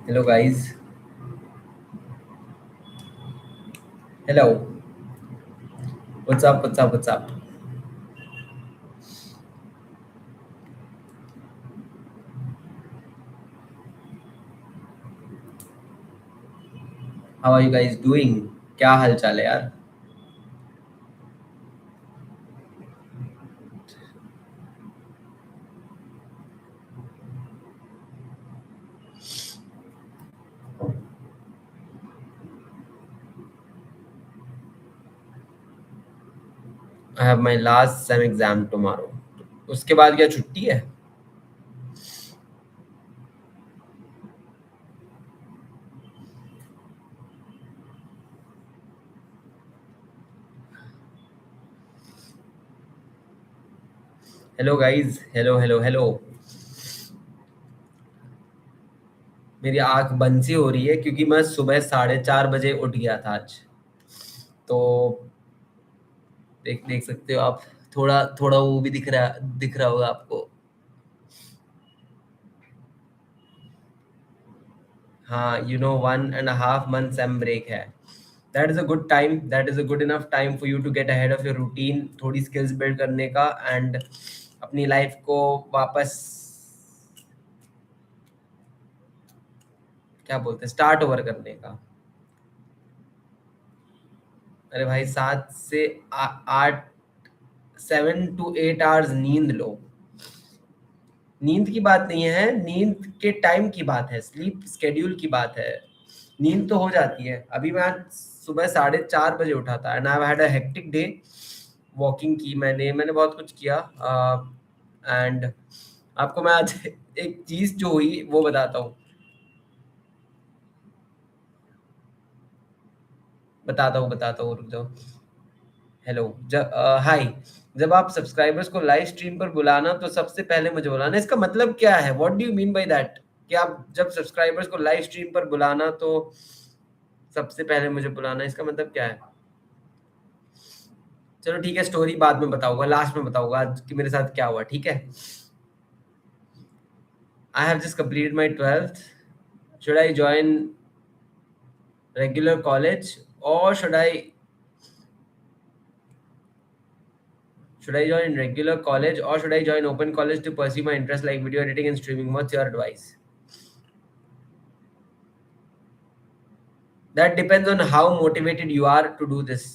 Hello, guys. Hello. What's up? What's up? What's up? How are you guys doing? क्या हाल चाल है यार? I have my last sem exam tomorrow. उसके बाद क्या छुट्टी है? Hello guys, hello hello hello. मेरी आंख बंद सी हो रही है क्योंकि मैं सुबह 4:30 बजे उठ गया था आज। तो देख देख सकते हो आप। थोड़ा थोड़ा वो भी दिख रहा होगा आपको। हाँ, 1.5 month सेम ब्रेक है। That is a good time, that is a good enough time for you to get ahead of your routine, थोड़ी स्किल्स बिल्ड करने का एंड अपनी लाइफ को वापस क्या बोलते हैं, स्टार्ट ओवर करने का। अरे भाई, 7 से 8, 7 to 8 hours नींद लो। नींद की बात नहीं है, नींद के टाइम की बात है, स्लीप स्केड्यूल की बात है। नींद तो हो जाती है। अभी मैं आज सुबह 4:30 बजे उठा था and I had a hectic day. Walking की मैंने बहुत कुछ किया। एंड आपको मैं आज एक चीज जो हुई वो बताता हूँ। बताता हूँ, रुक जाओ। हेलो। हाय। जब आप सब्सक्राइबर्स को लाइव स्ट्रीम पर बुलाना तो सबसे पहले मुझे बुलाना, इसका मतलब क्या है? What do you mean by that? कि आप जब सब्सक्राइबर्स को लाइव स्ट्रीम पर बुलाना तो सबसे पहले मुझे बुलाना, इसका मतलब क्या है? चलो ठीक है, स्टोरी बाद में बताऊंगा, लास्ट में बताऊंगा आज कि मेरे साथ क्या हुआ, ठीक है? I have just completed my 12th। Should I join regular college और should I join regular college or should I join open college to pursue my interest like video editing and streaming? What's your advice? That depends on how motivated you are to do this.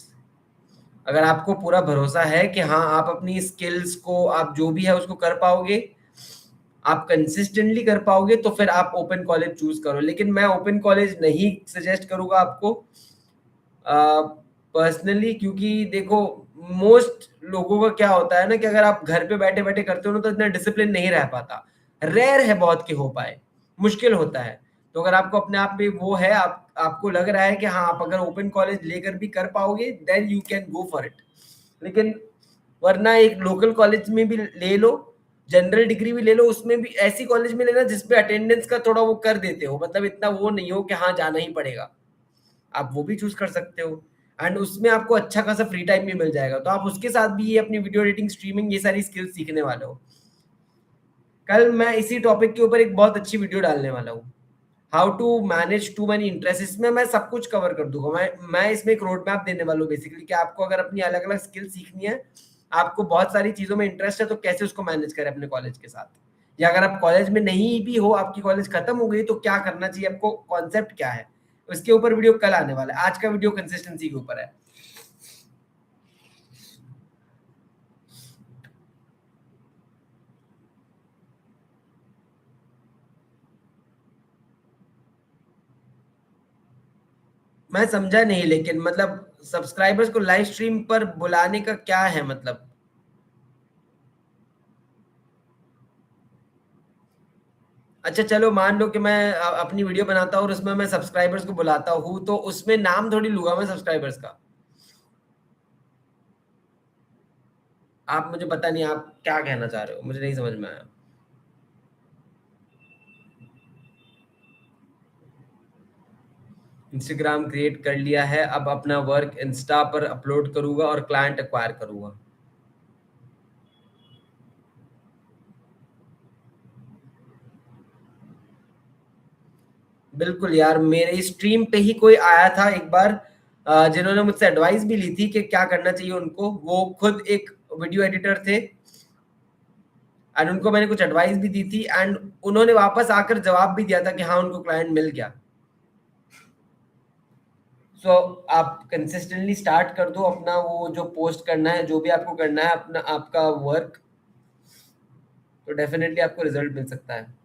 अगर आपको पूरा भरोसा है कि हाँ, आप अपनी skills को, आप जो भी है उसको कर पाओगे, आप कंसिस्टेंटली कर पाओगे, तो फिर आप ओपन कॉलेज चूज करो। लेकिन मैं ओपन कॉलेज नहीं सजेस्ट करूंगा आपको पर्सनली, क्योंकि देखो, मोस्ट लोगों का क्या होता है ना कि अगर आप घर पे बैठे बैठे करते हो ना तो इतना डिसिप्लिन नहीं रह पाता। रेयर है बहुत कि हो पाए, मुश्किल होता है। तो अगर आपको अपने आप में वो है, आपको लग रहा है कि हाँ, आप अगर ओपन कॉलेज लेकर भी कर पाओगे, then you can go for it. लेकिन वरना एक लोकल कॉलेज में भी ले लो, जनरल डिग्री भी ले लो, उसमें भी ऐसी कॉलेज में लेना जिसपे अटेंडेंस का थोड़ा वो कर देते हो, मतलब इतना वो नहीं हो कि हाँ जाना ही पड़ेगा। आप वो भी चूज कर सकते हो एंड उसमें आपको अच्छा खासा फ्री टाइम भी मिल जाएगा, तो आप उसके साथ भी ये अपनी वीडियो एडिटिंग, स्ट्रीमिंग, ये सारी स्किल्स सीखने वाले हो। कल मैं इसी टॉपिक के ऊपर एक बहुत अच्छी वीडियो डालने वाला हूँ, how to manage too many interest. इसमें मैं सब कुछ कवर कर दूंगा। मैं इसमें एक रोड मैप देने वाला हूँ बेसिकली, कि आपको अगर अपनी अलग अलग स्किल सीखनी है, आपको बहुत सारी चीजों में इंटरेस्ट है, तो कैसे उसको मैनेज करें अपने कॉलेज के साथ। या अगर आप कॉलेज में नहीं भी हो, आपकी कॉलेज खत्म हो गई, तो क्या करना चाहिए आपको, कॉन्सेप्ट क्या है, उसके ऊपर वीडियो कल आने वाला है। आज का वीडियो कंसिस्टेंसी के ऊपर है। मैं समझा नहीं, लेकिन मतलब सब्सक्राइबर्स को लाइव स्ट्रीम पर बुलाने का क्या है मतलब? अच्छा चलो मान लो कि मैं अपनी वीडियो बनाता हूँ और उसमें मैं सब्सक्राइबर्स को बुलाता हूँ, तो उसमें नाम थोड़ी लूंगा मैं सब्सक्राइबर्स का। आप मुझे पता नहीं आप क्या कहना चाह रहे हो, मुझे नहीं समझ में आया। इंस्टाग्राम क्रिएट कर लिया है, अब अपना वर्क इंस्टा पर अपलोड करूंगा और क्लाइंट एक्वायर करूंगा। बिल्कुल यार, मेरे स्ट्रीम पे ही कोई आया था एक बार, जिन्होंने मुझसे एडवाइस भी ली थी कि क्या करना चाहिए उनको। वो खुद एक वीडियो एडिटर थे एंड उनको मैंने कुछ एडवाइस भी दी थी एंड उन्होंने वापस आकर जवाब भी दिया था कि हाँ उनको क्लाइंट मिल गया। सो आप कंसिस्टेंटली स्टार्ट कर दो अपना वो जो पोस्ट करना है, जो भी आपको करना है अपना आपका वर्क, तो डेफिनेटली आपको रिजल्ट मिल सकता है।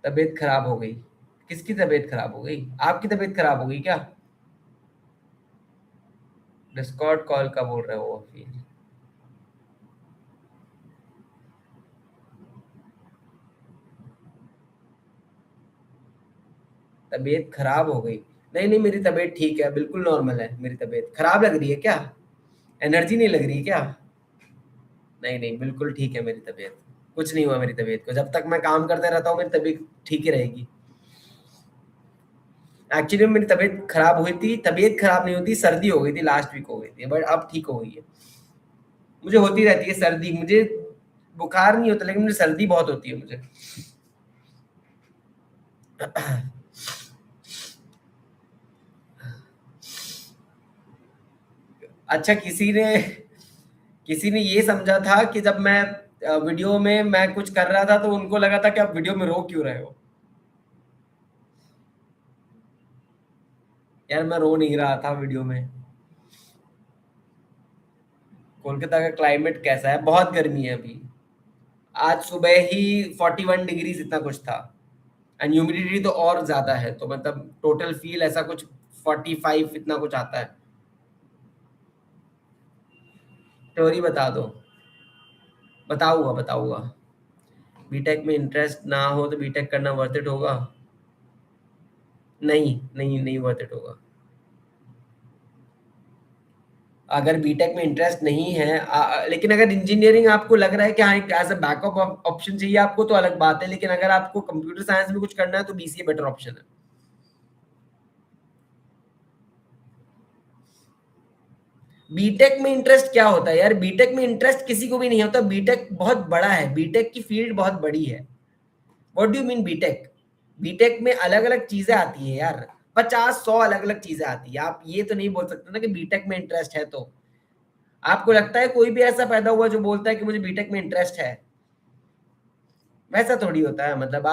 तबीयत खराब हो गई? किसकी तबीयत खराब हो गई? आपकी तबीयत खराब हो गई क्या? डिस्कॉर्ड कॉल का बोल रहे हो फिर? तबीयत खराब हो गई? नहीं नहीं, मेरी तबीयत ठीक है, बिल्कुल नॉर्मल है मेरी तबीयत। खराब लग रही है क्या? एनर्जी नहीं लग रही है क्या? नहीं नहीं, बिल्कुल ठीक है मेरी तबीयत। कुछ नहीं हुआ मेरी तबीयत को, जब तक मैं काम करता रहता हूँ मेरी तबीयत ठीक ही रहेगी। एक्चुअली मेरी तबीयत खराब हुई थी, तबीयत खराब नहीं होती, सर्दी हो गई थी, लास्ट वीक हो गई थी, बट अब ठीक हो गई है। मुझे होती रहती है सर्दी, मुझे बुखार नहीं होता लेकिन मुझे सर्दी बहुत होती है मुझे। अच्छा, किसी ने ये समझा था कि जब मैं वीडियो में मैं कुछ कर रहा था तो उनको लगा था कि आप वीडियो में रो क्यों रहे हो। यार मैं रो नहीं रहा था वीडियो में। कोलकाता का क्लाइमेट कैसा है? बहुत गर्मी है अभी। आज सुबह ही 41 डिग्रीज इतना कुछ था एंड ह्यूमिडिटी तो और ज्यादा है, तो मतलब टोटल फील ऐसा कुछ 45 इतना कुछ आता है। थ्योरी बता दो। बताऊंगा बताऊंगा। बीटेक में इंटरेस्ट ना हो तो बीटेक करना वर्थ इट होगा? नहीं नहीं नहीं, वर्थ इट होगा। अगर बीटेक में इंटरेस्ट नहीं है लेकिन अगर इंजीनियरिंग आपको लग रहा है कि हाँ एज अ बैकअप ऑप्शन चाहिए आपको, तो अलग बात है, लेकिन अगर आपको कंप्यूटर साइंस में कुछ करना है तो बीसीए बेटर ऑप्शन है। बीटेक में इंटरेस्ट क्या होता है यार? बीटेक में इंटरेस्ट किसी को भी नहीं होता। बीटेक बहुत बड़ा है, बीटेक की फील्ड बहुत बड़ी है। What do you mean BTech? BTech में अलग अलग चीजें आती है यार, 50-100 अलग अलग चीजें आती है। आप ये तो नहीं बोल सकते ना कि बीटेक में इंटरेस्ट है तो। आपको लगता है कोई भी ऐसा पैदा हुआ जो बोलता है कि मुझे बीटेक में इंटरेस्ट है? वैसा थोड़ी होता है। मतलब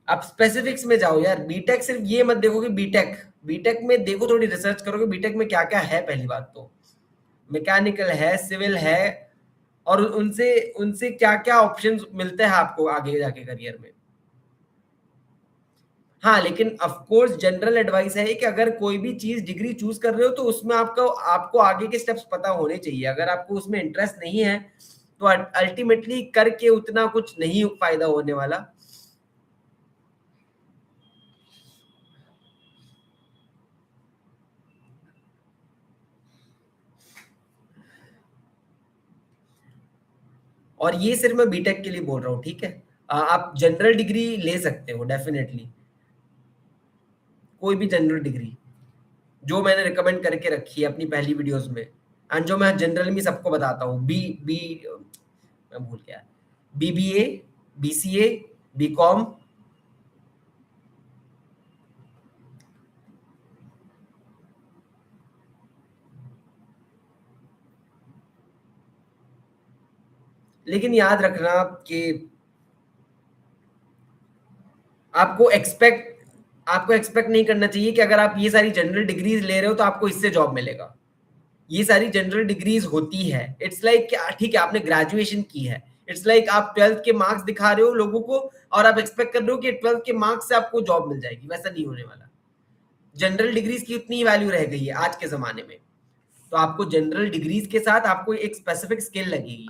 आप स्पेसिफिक्स में जाओ यार। बीटेक सिर्फ ये मत देखो कि बीटेक, बीटेक में देखो, थोड़ी रिसर्च करो कि बीटेक में क्या क्या है। पहली बात तो मैकेनिकल है, सिविल है, और उनसे उनसे क्या क्या ऑप्शंस मिलते हैं आपको आगे जाके करियर में। हाँ, लेकिन ऑफ कोर्स जनरल एडवाइस है कि अगर कोई भी चीज डिग्री चूज कर रहे हो तो उसमें आपको आपको आगे के स्टेप्स पता होने चाहिए। अगर आपको उसमें इंटरेस्ट नहीं है तो अल्टीमेटली करके उतना कुछ नहीं फायदा होने वाला। और ये सिर्फ मैं बीटेक के लिए बोल रहा हूँ, ठीक है? आप जनरल डिग्री ले सकते हो डेफिनेटली, कोई भी जनरल डिग्री जो मैंने रिकमेंड करके रखी है अपनी पहली वीडियोस में एंड जो मैं जनरल में सबको बताता हूँ। बी बी मैं भूल गया, बीबीए, बीसीए, बीकॉम। लेकिन याद रखना कि आपको एक्सपेक्ट आपको एक्सपेक्ट नहीं करना चाहिए कि अगर आप ये सारी जनरल डिग्रीज ले रहे हो तो आपको इससे जॉब मिलेगा। ये सारी जनरल डिग्रीज होती है, इट्स लाइक ठीक है आपने ग्रेजुएशन की है, इट्स लाइक आप 12th के मार्क्स दिखा रहे हो लोगों को और आप एक्सपेक्ट कर रहे हो कि 12th के मार्क्स से आपको जॉब मिल जाएगी, वैसा नहीं होने वाला। जनरल डिग्रीज की उतनी वैल्यू रह गई है आज के जमाने में, तो आपको जनरल डिग्रीज के साथ आपको एक स्पेसिफिक स्किल लगेगी।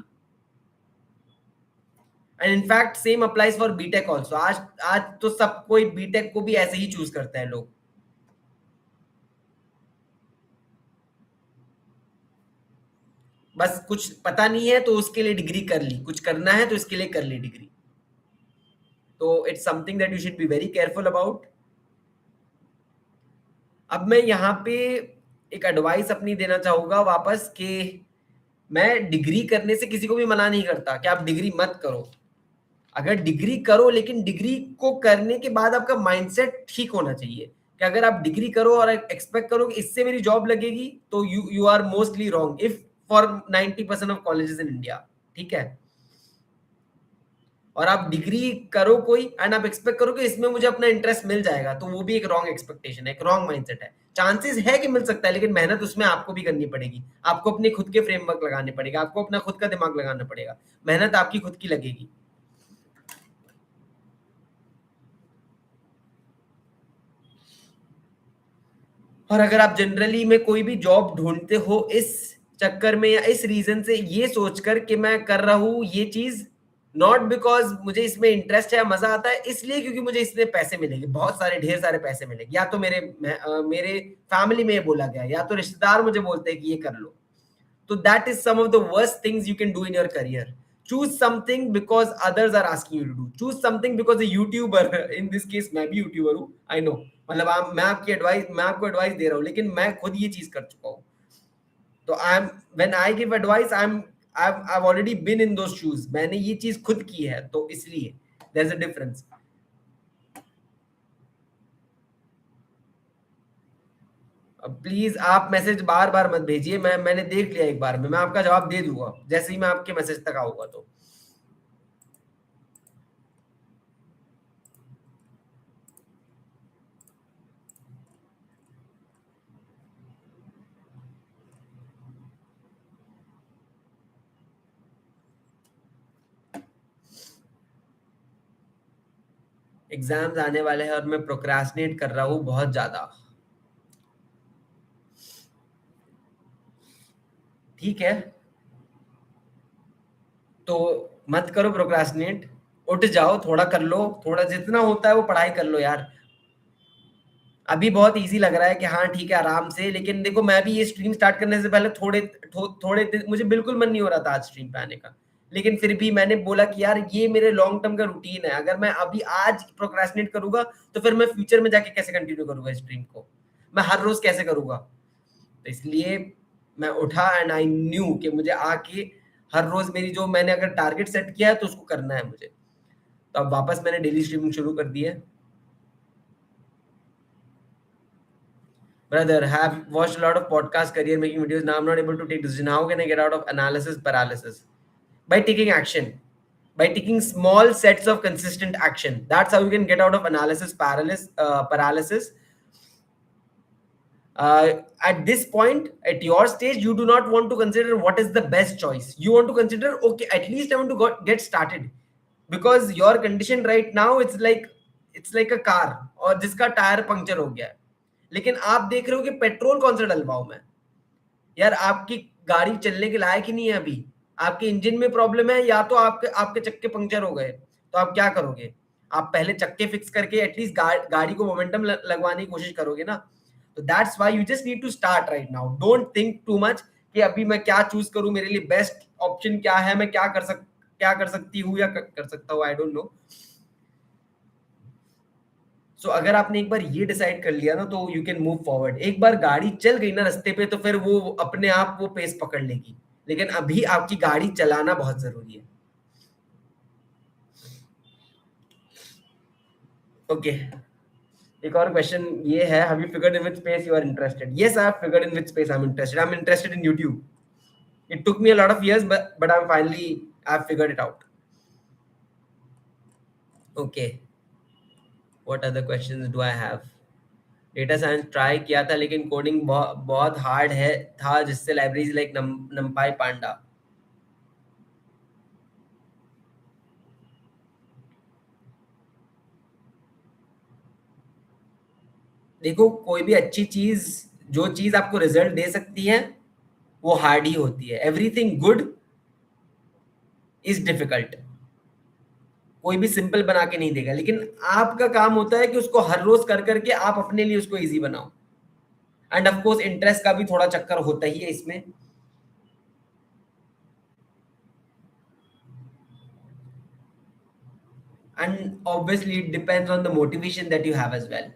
And in fact same applies for BTech also. आज आज तो सब कोई बीटेक को भी ऐसे ही चूज करता है लोग। बस कुछ पता नहीं है तो उसके लिए डिग्री कर ली, कुछ करना है तो इसके लिए कर ली डिग्री। तो it's something that you should be very careful about. अब मैं यहाँ पे एक एडवाइस अपनी देना चाहूंगा वापस कि मैं डिग्री करने से किसी को भी मना नहीं करता कि आप डिग्री मत करो। अगर डिग्री करो, लेकिन डिग्री को करने के बाद आपका माइंडसेट ठीक होना चाहिए कि अगर आप डिग्री करो और एक्सपेक्ट करो कि इससे मेरी जॉब लगेगी, तो you are mostly wrong if for 90% of colleges in India. ठीक है, और आप डिग्री करो कोई एंड आप एक्सपेक्ट करो कि इसमें मुझे अपना इंटरेस्ट मिल जाएगा, तो वो भी एक रॉन्ग एक्सपेक्टेशन है, एक रॉन्ग माइंडसेट है। चांसेस है कि मिल सकता है, लेकिन मेहनत उसमें आपको भी करनी पड़ेगी, आपको अपने खुद के फ्रेमवर्क लगाने पड़ेगा, आपको अपना खुद का दिमाग लगाना पड़ेगा, मेहनत आपकी खुद की लगेगी। और अगर आप जनरली में कोई भी जॉब ढूंढते हो इस चक्कर में या इस रीजन से, ये सोचकर कि मैं कर रहा हूं ये चीज नॉट बिकॉज मुझे इसमें इंटरेस्ट है या मजा आता है, इसलिए क्योंकि मुझे इसमें पैसे मिलेंगे, बहुत सारे ढेर सारे पैसे मिलेंगे, या तो मेरे फैमिली में ये बोला गया, या तो रिश्तेदार मुझे बोलते हैं कि ये कर लो। तो that is some of the worst things you can do in your career. Choose something because others are asking you to do. Choose something because a YouTuber, in this case मैं भी YouTuber हूँ, I know, मतलब मैं आपको advice दे रहा हूँ, लेकिन मैं खुद ये चीज कर चुका हूँ। तो when I give advice, I've already been in those shoes. मैंने ये चीज खुद की है, तो इसलिए there's a difference. प्लीज आप मैसेज बार बार मत भेजिए, मैंने देख लिया एक बार में, मैं आपका जवाब दे दूंगा जैसे ही मैं आपके मैसेज तक आऊंगा। तो एग्जाम्स आने वाले हैं और मैं प्रोक्रास्टिनेट कर रहा हूँ बहुत ज्यादा। ठीक है, तो मत करो प्रोक्रास्टिनेट, उठ जाओ, थोड़ा कर लो, थोड़ा जितना होता है वो पढ़ाई कर लो यार। अभी बहुत इजी लग रहा है कि हाँ ठीक है आराम से, लेकिन देखो मैं भी ये स्ट्रीम स्टार्ट करने से पहले थोड़े दिन मुझे बिल्कुल मन नहीं हो रहा था आज स्ट्रीम पे आने का, लेकिन फिर भी मैंने बोला कि यार ये मेरे लॉन्ग टर्म का रूटीन है, अगर मैं अभी आज प्रोक्रेस्टिनेट करूंगा तो फिर मैं फ्यूचर में जाके कैसे कंटिन्यू करूंगा स्ट्रीम को, मैं हर रोज कैसे करूंगा। तो इसलिए मैं उठा एंड आई न्यू कि मुझे आके हर रोज मेरी जो मैंने अगर टारगेट सेट किया है तो उसको करना है मुझे। तो अब वापस मैंने डेली स्ट्रीमिंग शुरू कर दी है। Brother, have watched a lot of podcast, career making videos. Now I'm not able to take decision. How can I get out of analysis paralysis? By taking action, by taking small sets of consistent action. That's how you can get out of analysis paralysis. At this point, at your stage, you do not want to consider what is the best choice. You want to consider, okay, at least I want to get started, because your condition right now it's like a car और जिसका tyre puncture हो गया है, लेकिन आप देख रहे हो कि पेट्रोल कौन सा डलवाऊं मैं। यार आपकी गाड़ी चलने के लायक ही नहीं है अभी, आपके इंजन में प्रॉब्लम है या तो आपके आपके चक्के पंक्चर हो गए, तो आप क्या करोगे? आप पहले चक्के फिक्स करके एटलीस्ट गाड़ी को मोमेंटम लगवाने की कोशिश करोगे ना। तो that's why you just need to start right now. Don't think too much कि अभी मैं क्या चूज करूं, मेरे लिए बेस्ट ऑप्शन क्या है, मैं क्या कर सकती हूँ या कर सकता हूँ, आई डोंट नो। सो अगर आपने एक बार ये डिसाइड कर लिया ना, तो यू कैन मूव फॉरवर्ड। एक बार गाड़ी चल गई ना रास्ते पे, तो फिर वो अपने आप वो पेस पकड़ लेगी, लेकिन अभी आपकी गाड़ी चलाना बहुत जरूरी है। ओके, एक और क्वेश्चन ये है, have you figured in which space you are interested? Yes, I have figured in which space I am interested in YouTube. It took me a lot of years, but I am finally I have figured it out. Okay, what other questions do I have? Data science try किया था, लेकिन coding बहुत hard है था, जिससे libraries like नमपाई पांडा। देखो कोई भी अच्छी चीज, जो चीज आपको रिजल्ट दे सकती है वो हार्ड ही होती है। Everything good is difficult. कोई भी सिंपल बना के नहीं देगा, लेकिन आपका काम होता है कि उसको हर रोज कर करके आप अपने लिए उसको इजी बनाओ। एंड ऑफ कोर्स इंटरेस्ट का भी थोड़ा चक्कर होता ही है इसमें। And obviously it depends on the motivation that you have as well.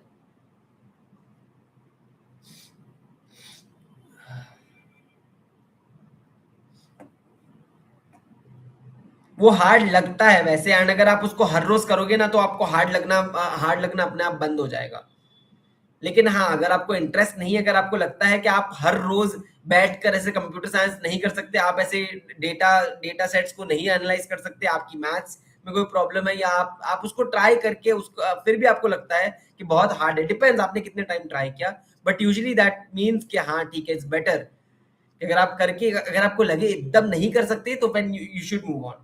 वो हार्ड लगता है वैसे, एंड अगर आप उसको हर रोज करोगे ना तो आपको हार्ड लगना अपने आप बंद हो जाएगा। लेकिन हाँ, अगर आपको इंटरेस्ट नहीं है, अगर आपको लगता है कि आप हर रोज बैठकर ऐसे कंप्यूटर साइंस नहीं कर सकते, आप ऐसे डेटा डेटा सेट्स को नहीं एनालाइज कर सकते, आपकी मैथ्स में कोई प्रॉब्लम है, या आप उसको ट्राई करके उसको फिर भी आपको लगता है कि बहुत हार्ड है, डिपेंड्स आपने कितने टाइम ट्राई किया, बट यूजुअली दैट मीन्स कि हाँ ठीक है, इट्स बेटर। अगर आप करके अगर आपको लगे एकदम नहीं कर सकते तो when you should move on.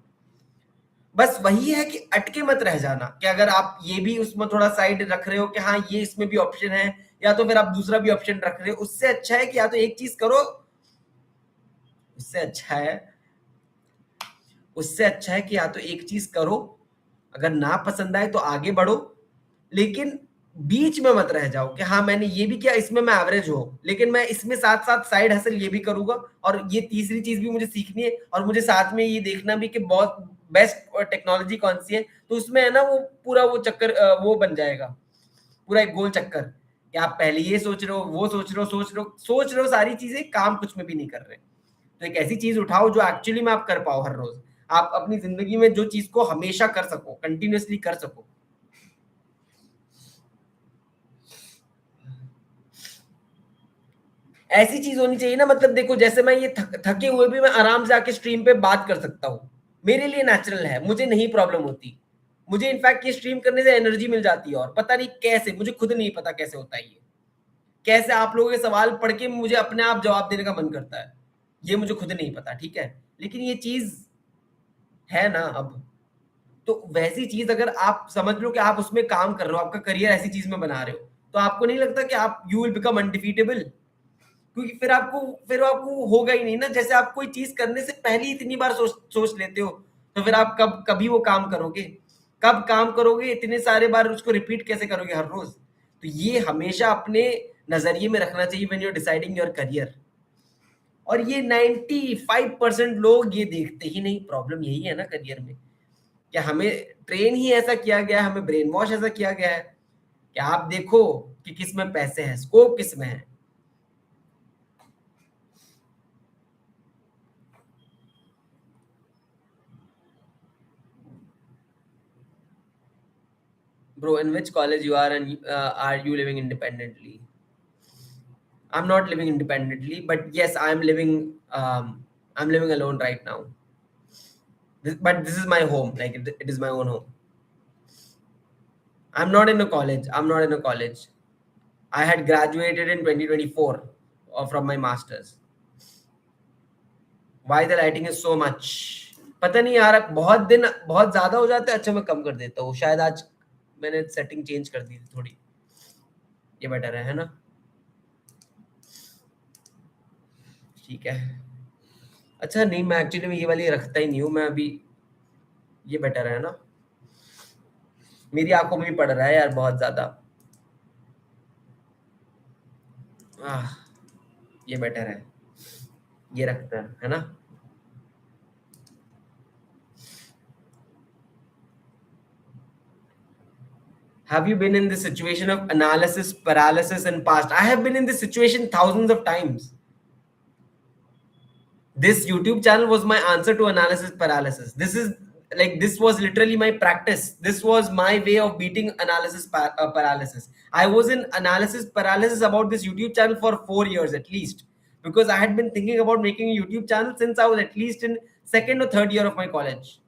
बस वही है कि अटके मत रह जाना, कि अगर आप ये भी उसमें थोड़ा साइड रख रहे हो कि हाँ ये इसमें भी ऑप्शन है, या तो फिर आप दूसरा भी ऑप्शन रख रहे हो, उससे अच्छा है कि या तो एक चीज करो, उससे अच्छा है उससे अच्छा है कि या तो एक चीज करो, अगर ना पसंद आए तो आगे बढ़ो, लेकिन बीच में मत रह जाओ कि हाँ मैंने ये भी किया, इसमें मैं एवरेज हो, लेकिन मैं इसमें साथ साथ साइड हसल ये भी करूंगा, और ये तीसरी चीज भी मुझे सीखनी है, और मुझे साथ में ये देखना भी कि बहुत बेस्ट टेक्नोलॉजी कौन सी है, तो उसमें है ना वो पूरा वो चक्कर वो बन जाएगा, पूरा एक गोल चक्कर, कि आप पहले ये सोच रहे हो, वो सोच रहे हो सारी चीजें, काम कुछ में भी नहीं कर रहे। तो एक ऐसी चीज उठाओ जो एक्चुअली में आप कर पाओ हर रोज, आप अपनी जिंदगी में जो चीज को हमेशा कर सको, कंटिन्यूअसली कर सको। ऐसी चीज होनी चाहिए ना, मतलब देखो जैसे मैं ये थके हुए भी मैं आराम से आके स्ट्रीम पे बात कर सकता हूँ, मेरे लिए नेचुरल है, मुझे नहीं प्रॉब्लम होती, मुझे इनफैक्ट ये स्ट्रीम करने से एनर्जी मिल जाती है, और पता नहीं कैसे, मुझे खुद नहीं पता कैसे होता है ये, कैसे आप लोगों के सवाल पढ़ के मुझे अपने आप जवाब देने का मन करता है, ये मुझे खुद नहीं पता, ठीक है, लेकिन ये चीज है ना अब। तो वैसी चीज अगर आप समझ लो कि आप उसमें काम कर रहे हो, आपका करियर ऐसी चीज में बना रहे हो, तो आपको नहीं लगता कि आप यू विल बिकम अनडिफीटेबल, क्योंकि फिर आपको होगा ही नहीं ना, जैसे आप कोई चीज करने से पहले ही इतनी बार सोच लेते हो, तो फिर आप कभी वो काम करोगे, कब काम करोगे, इतने सारे बार उसको रिपीट कैसे करोगे हर रोज। तो ये हमेशा अपने नजरिए में रखना चाहिए when you are deciding your career. और ये 95% लोग ये देखते ही नहीं, प्रॉब्लम यही है ना करियर में, कि हमें ट्रेन ही ऐसा किया गया है, हमें ब्रेन वॉश ऐसा किया गया है कि आप देखो कि किस में पैसे हैं, स्कोप किस में है। Bro, in which college you are, and are you living independently? I'm not living independently, but yes, I'm living alone right now. But this is my home, like it is my own home. I'm not in a college. I had graduated in 2024 from my masters. Why the lighting is so much? पता नहीं यार, अब बहुत दिन बहुत ज्यादा हो जाते हैं, अच्छा मैं कम कर देता हूँ, शायद आज मैंने सेटिंग चेंज कर दी थी थोड़ी, ये बेटर है ना? ठीक है। अच्छा नहीं, मैं एक्चुअली में ये वाली रखता ही नहीं हूँ मैं अभी, ये बेटर है ना? मेरी आंखों में भी पड़ रहा है यार बहुत ज्यादा। आह, ये बेटर है, ये रखता है ना? Have you been in this situation of analysis paralysis in past? I have been in this situation thousands of times. This YouTube channel was my answer to analysis paralysis. This was literally my practice. This was my way of beating analysis paralysis. I was in analysis paralysis about this YouTube channel for 4 years at least, because I had been thinking about making a YouTube channel since I was at least in second or third year of my college.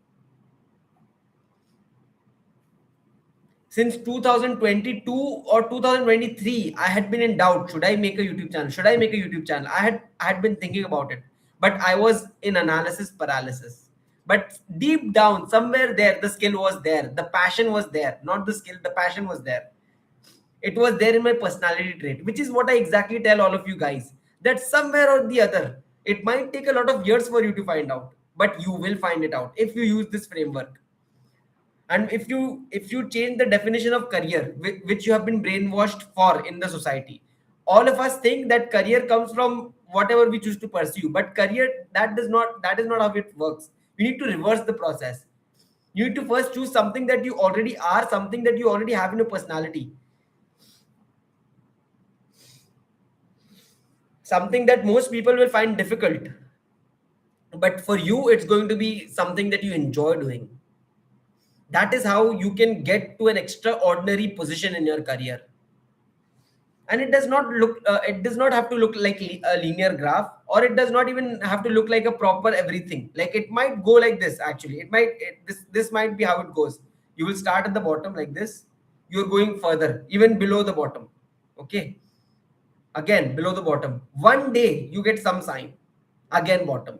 Since 2022 or 2023, I had been in doubt, should I make a YouTube channel, I had been thinking about it, but I was in analysis paralysis. But deep down somewhere there, the skill was there, the passion was there, not the skill, the passion was there. It was there in my personality trait, which is what I exactly tell all of you guys, that somewhere or the other, it might take a lot of years for you to find out, but you will find it out if you use this framework. And if you change the definition of career, which you have been brainwashed for in the society, all of us think that career comes from whatever we choose to pursue, but career, that is not how it works. We need to reverse the process. You need to first choose something that you already are, something that you already have in your personality, something that most people will find difficult, but for you it's going to be something that you enjoy doing. That is how you can get to an extraordinary position in your career. And it does not have to look like a linear graph, or it does not even have to look like a proper everything. Like, it might go like this. Actually, this might be how it goes. You will start at the bottom like this. You're going further, even below the bottom. Okay, again below the bottom. One day you get some sign, again bottom.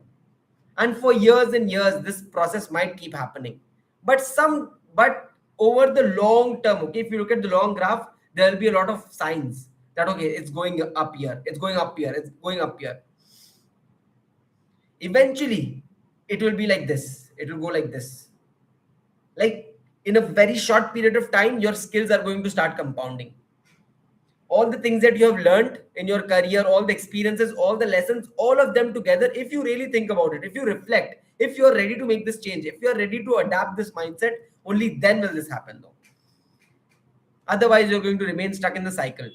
And for years and years this process might keep happening. But over the long term, okay, if you look at the long graph, there will be a lot of signs that, okay, it's going up here, it's going up here, it's going up here. Eventually it will be like this, it will go like this. Like, in a very short period of time, your skills are going to start compounding. All the things that you have learned in your career, all the experiences, all the lessons, all of them together, if you really think about it, if you reflect, if you're ready to make this change, if you're ready to adapt this mindset, only then will this happen though. Otherwise you're going to remain stuck in the cycle.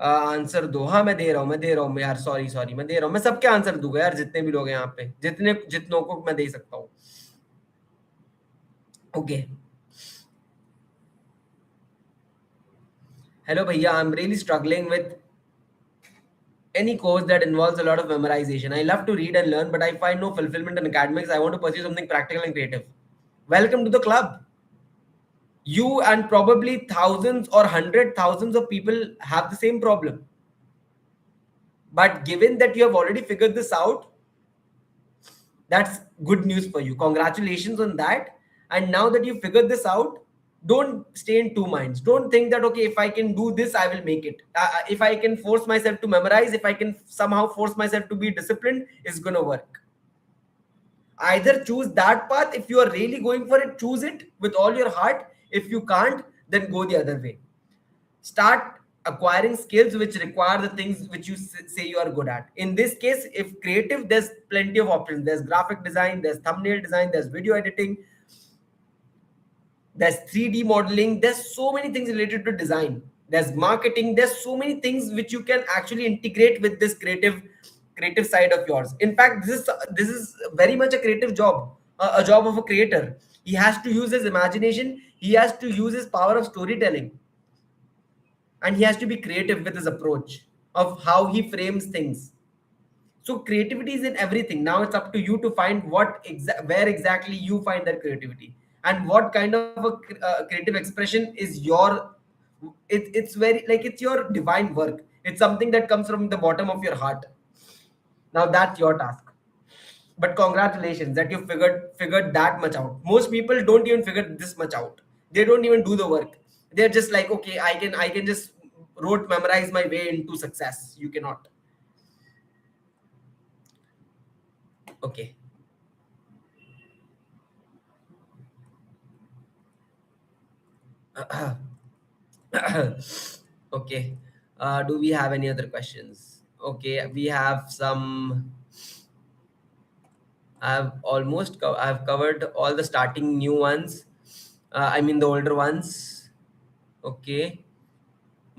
Answer दो. हाँ, मैं दे रहा हूँ यार. Sorry मैं दे रहा हूँ. मैं सबके आंसर दूंगा यार, जितने भी लोग हैं यहाँ पे, जितनों को मैं दे सकता हूँ. ओके. Hello भैया, I'm really struggling with any course that involves a lot of memorization. I love to read and learn, but I find no fulfillment in academics. I want to pursue something practical and creative. Welcome to the club. You and probably thousands or hundred thousands of people have the same problem. But given that you have already figured this out, that's good news for you. Congratulations on that. And now that you figured this out, don't stay in two minds. Don't think that, okay, if I can do this, I will make it. If I can force myself to memorize, if I can somehow force myself to be disciplined, it's going to work. Either choose that path. If you are really going for it, choose it with all your heart. If you can't, then go the other way. Start acquiring skills which require the things which you say you are good at. In this case, if creative, there's plenty of options. There's graphic design, there's thumbnail design, there's video editing, there's 3D modeling, there's so many things related to design, there's marketing, there's so many things which you can actually integrate with this creative side of yours. In fact, this is very much a creative job, a job of a creator. He has to use his imagination, he has to use his power of storytelling, and he has to be creative with his approach of how he frames things. So creativity is in everything. Now it's up to you to find where exactly you find that creativity, and what kind of a creative expression is your. It's very, like, it's your divine work. It's something that comes from the bottom of your heart. Now that's your task. But congratulations that you figured that much out. Most people don't even figure this much out. They don't even do the work. They're just like, okay, I can just rote memorize my way into success. You cannot. Okay. Okay. Do we have any other questions? Okay, we have some. I've covered all the starting new ones. I mean the older ones. Okay.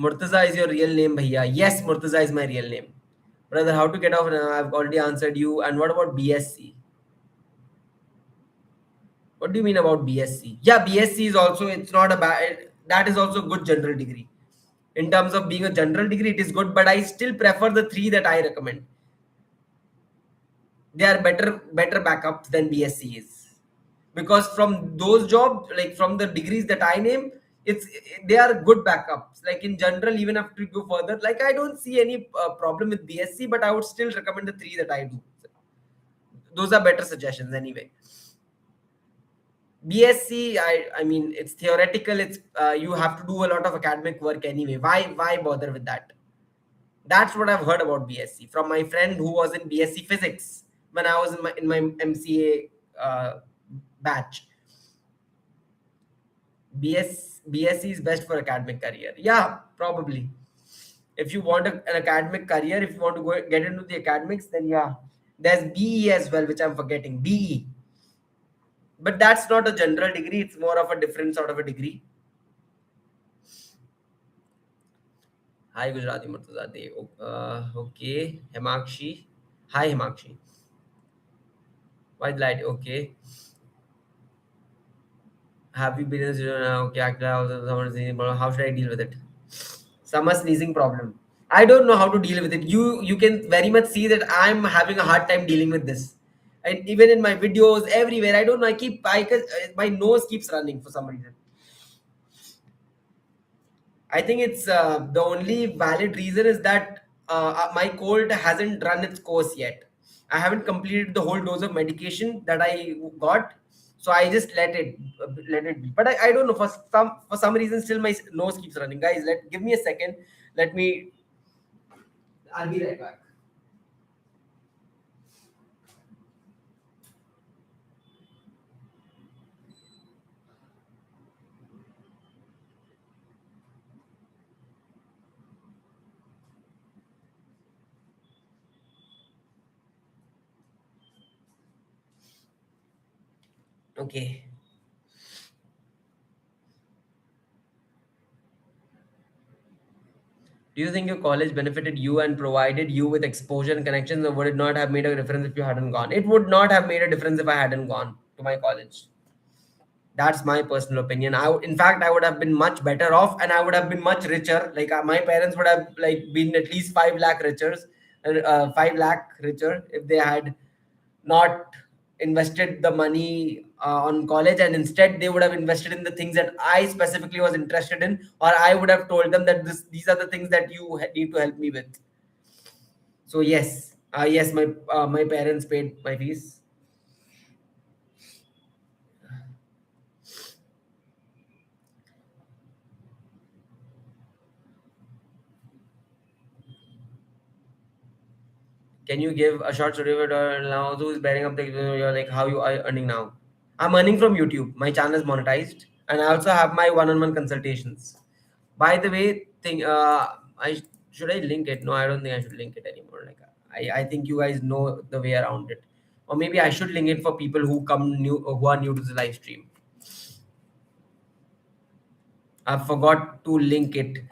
Murtaza is your real name, bhaiya. Yes, Murtaza is my real name. Brother, how to get off? I've already answered you. And what about BSc? What do you mean about BSc? Yeah, BSc is also, it's not a bad, that is also a good general degree. In terms of being a general degree, it is good, but I still prefer the three that I recommend. They are better backups than BSc is. Because from those jobs, like from the degrees that I name, it's they are good backups. Like in general, even after you go further, like I don't see any problem with BSc, but I would still recommend the three that I do. Those are better suggestions anyway. BSc, I mean, it's theoretical. It's you have to do a lot of academic work anyway. Why bother with that? That's what I've heard about BSc from my friend who was in BSc physics when I was in my MCA batch. BSc is best for academic career. Yeah, probably. If you want an academic career, if you want to go get into the academics, then yeah, there's BE as well, which I'm forgetting. BE, but that's not a general degree. It's more of a different sort of a degree. Hi, Gujarati Murtaza Dev. Okay, Himakshi. Hi, Himakshi. White light. Okay. Have you been in okay, how should I deal with it? Summer sneezing problem. I don't know how to deal with it. You can very much see that I'm having a hard time dealing with this. And even in my videos, everywhere, I don't know. My nose keeps running for some reason. I think it's the only valid reason is that my cold hasn't run its course yet. I haven't completed the whole dose of medication that I got, so I just let it be. But I don't know, for some reason still my nose keeps running. Guys, give me a second. Let me. I'll be right back. Okay. Do you think your college benefited you and provided you with exposure and connections, or would it not have made a difference if you hadn't gone? It would not have made a difference if I hadn't gone to my college. That's my personal opinion. In fact, I would have been much better off, and I would have been much richer. Like my parents would have like been at least 5 lakh richer, 5 lakh richer if they had not invested the money on college, and instead they would have invested in the things that I specifically was interested in, or I would have told them that these are the things that you need to help me with. So yes, my parents paid my fees. Can you give a short story about now who's bearing up the you're like how you are earning now? I'm earning from YouTube. My channel is monetized, and I also have my one-on-one consultations. By the way, I should I link it? No, I don't think I should link it anymore. Like I think you guys know the way around it, or maybe I should link it for people who are new to the live stream. I forgot to link it.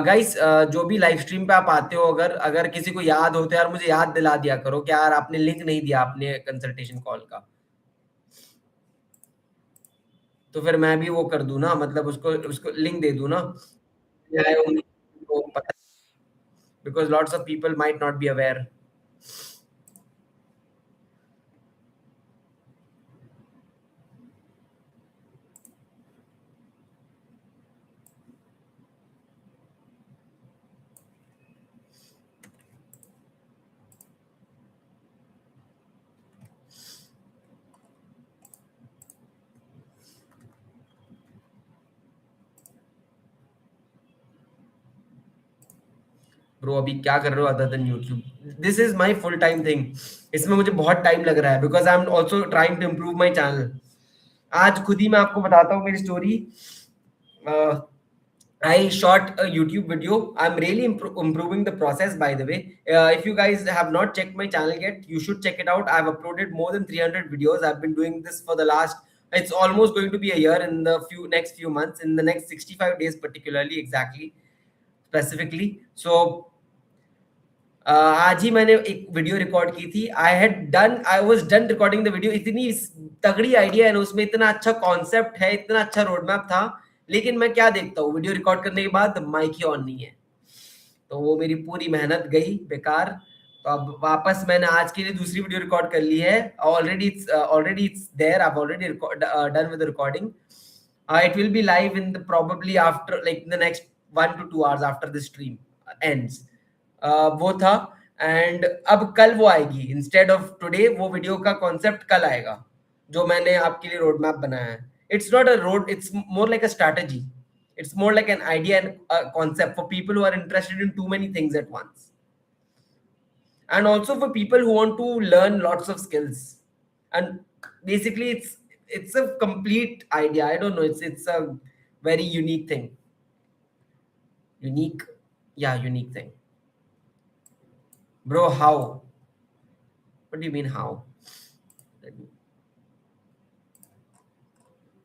Guys जो भी live stream पे आप आते हो, अगर अगर किसी को याद हो तो यार मुझे याद दिला दिया करो कि यार आपने लिंक नहीं दिया आपने कंसल्टेशन कॉल का, तो फिर मैं भी वो कर दूं ना, मतलब उसको उसको लिंक दे दूं ना, आए होंगे तो पता, because lots of people might not be aware. Bro अभी क्या कर रहे हो other than YouTube? This is my full time thing. इसमें मुझे बहुत टाइम लग रहा है because I am also trying to improve my channel. आज खुद ही मैं आपको बताता हूँ मेरी story. I shot a YouTube video. I'm really improving the process, by the way. If you guys have not checked my channel yet, you should check it out. I've uploaded more than 300 videos. I've been doing this for the last, it's almost going to be a year in the next few months, in the next 65 days, particularly, exactly, specifically. So, आज ही मैंने एक video record की थी. I was done recording the video. इतनी तगड़ी idea है ना उसमें, इतना अच्छा कॉन्सेप्ट है, इतना अच्छा रोड मैप था, लेकिन मैं क्या देखता हूँ वीडियो रिकॉर्ड करने के बाद माइक ही ऑन नहीं है, तो वो मेरी पूरी मेहनत गई बेकार. तो अब वापस मैंने आज के लिए दूसरी वीडियो रिकॉर्ड कर ली है. Already it's there. I have already done with the recording. It will be live in the probably after like the next 1 to 2 hours after the stream ends. वो था. एंड अब कल वो आएगी इंस्टेड ऑफ टुडे. वो video का concept कल आएगा जो मैंने आपके लिए रोड मैप बनाया है. It's not a road, it's more like a strategy. It's more like an idea and a concept for people who are interested in too many things at once, and also for people who want to learn lots of skills. And basically it's a complete idea. I don't know, it's a very unique thing. Unique, yeah, unique thing. Bro, how? What do you mean how? Let me-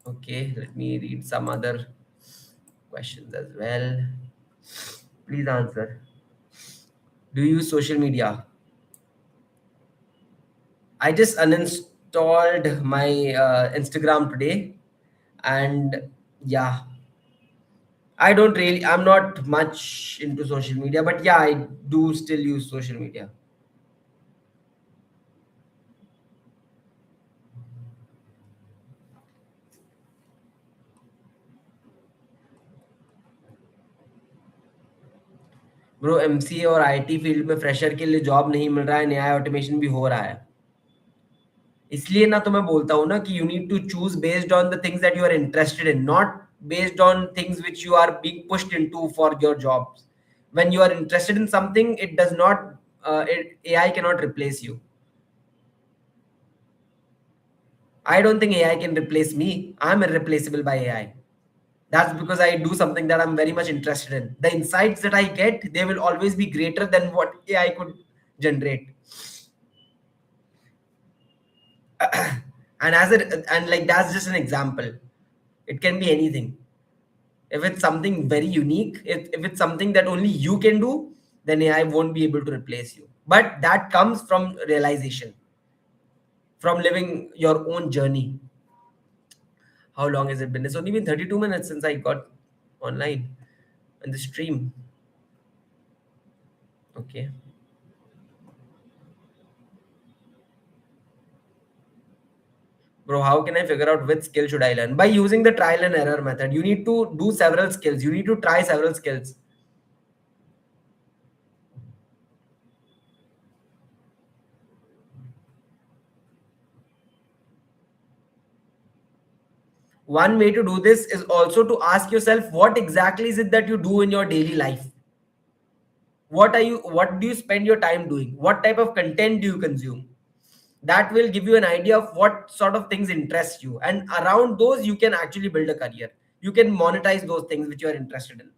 okay, let me read some other questions as well. Please answer. Do you use social media? I just uninstalled my Instagram today, and yeah, I don't really. I'm not much into social media, but yeah, I do still use social media. Bro, MCA और IT field में fresher के लिए job नहीं मिल रहा है, नया automation भी हो रहा है। इसलिए ना तो मैं बोलता हूँ ना कि you need to choose based on the things that you are interested in, not based on things which you are being pushed into for your jobs. When you are interested in something, it does not, AI cannot replace you. I don't think AI can replace me. I'm irreplaceable by AI. That's because I do something that I'm very much interested in. The insights that I get, they will always be greater than what AI could generate. And and like that's just an example. It can be anything. If it's something very unique, if it's something that only you can do, then AI won't be able to replace you. But that comes from realization, from living your own journey. How long has it been? It's only been 32 minutes since I got online in the stream. Okay. Bro, how can I figure out which skill should I learn? By using the trial and error method. You need to do several skills. You need to try several skills. One way to do this is also to ask yourself, what exactly is it that you do in your daily life? What do you spend your time doing? What type of content do you consume? That will give you an idea of what sort of things interest you, and around those you can actually build a career. You can monetize those things which you are interested in.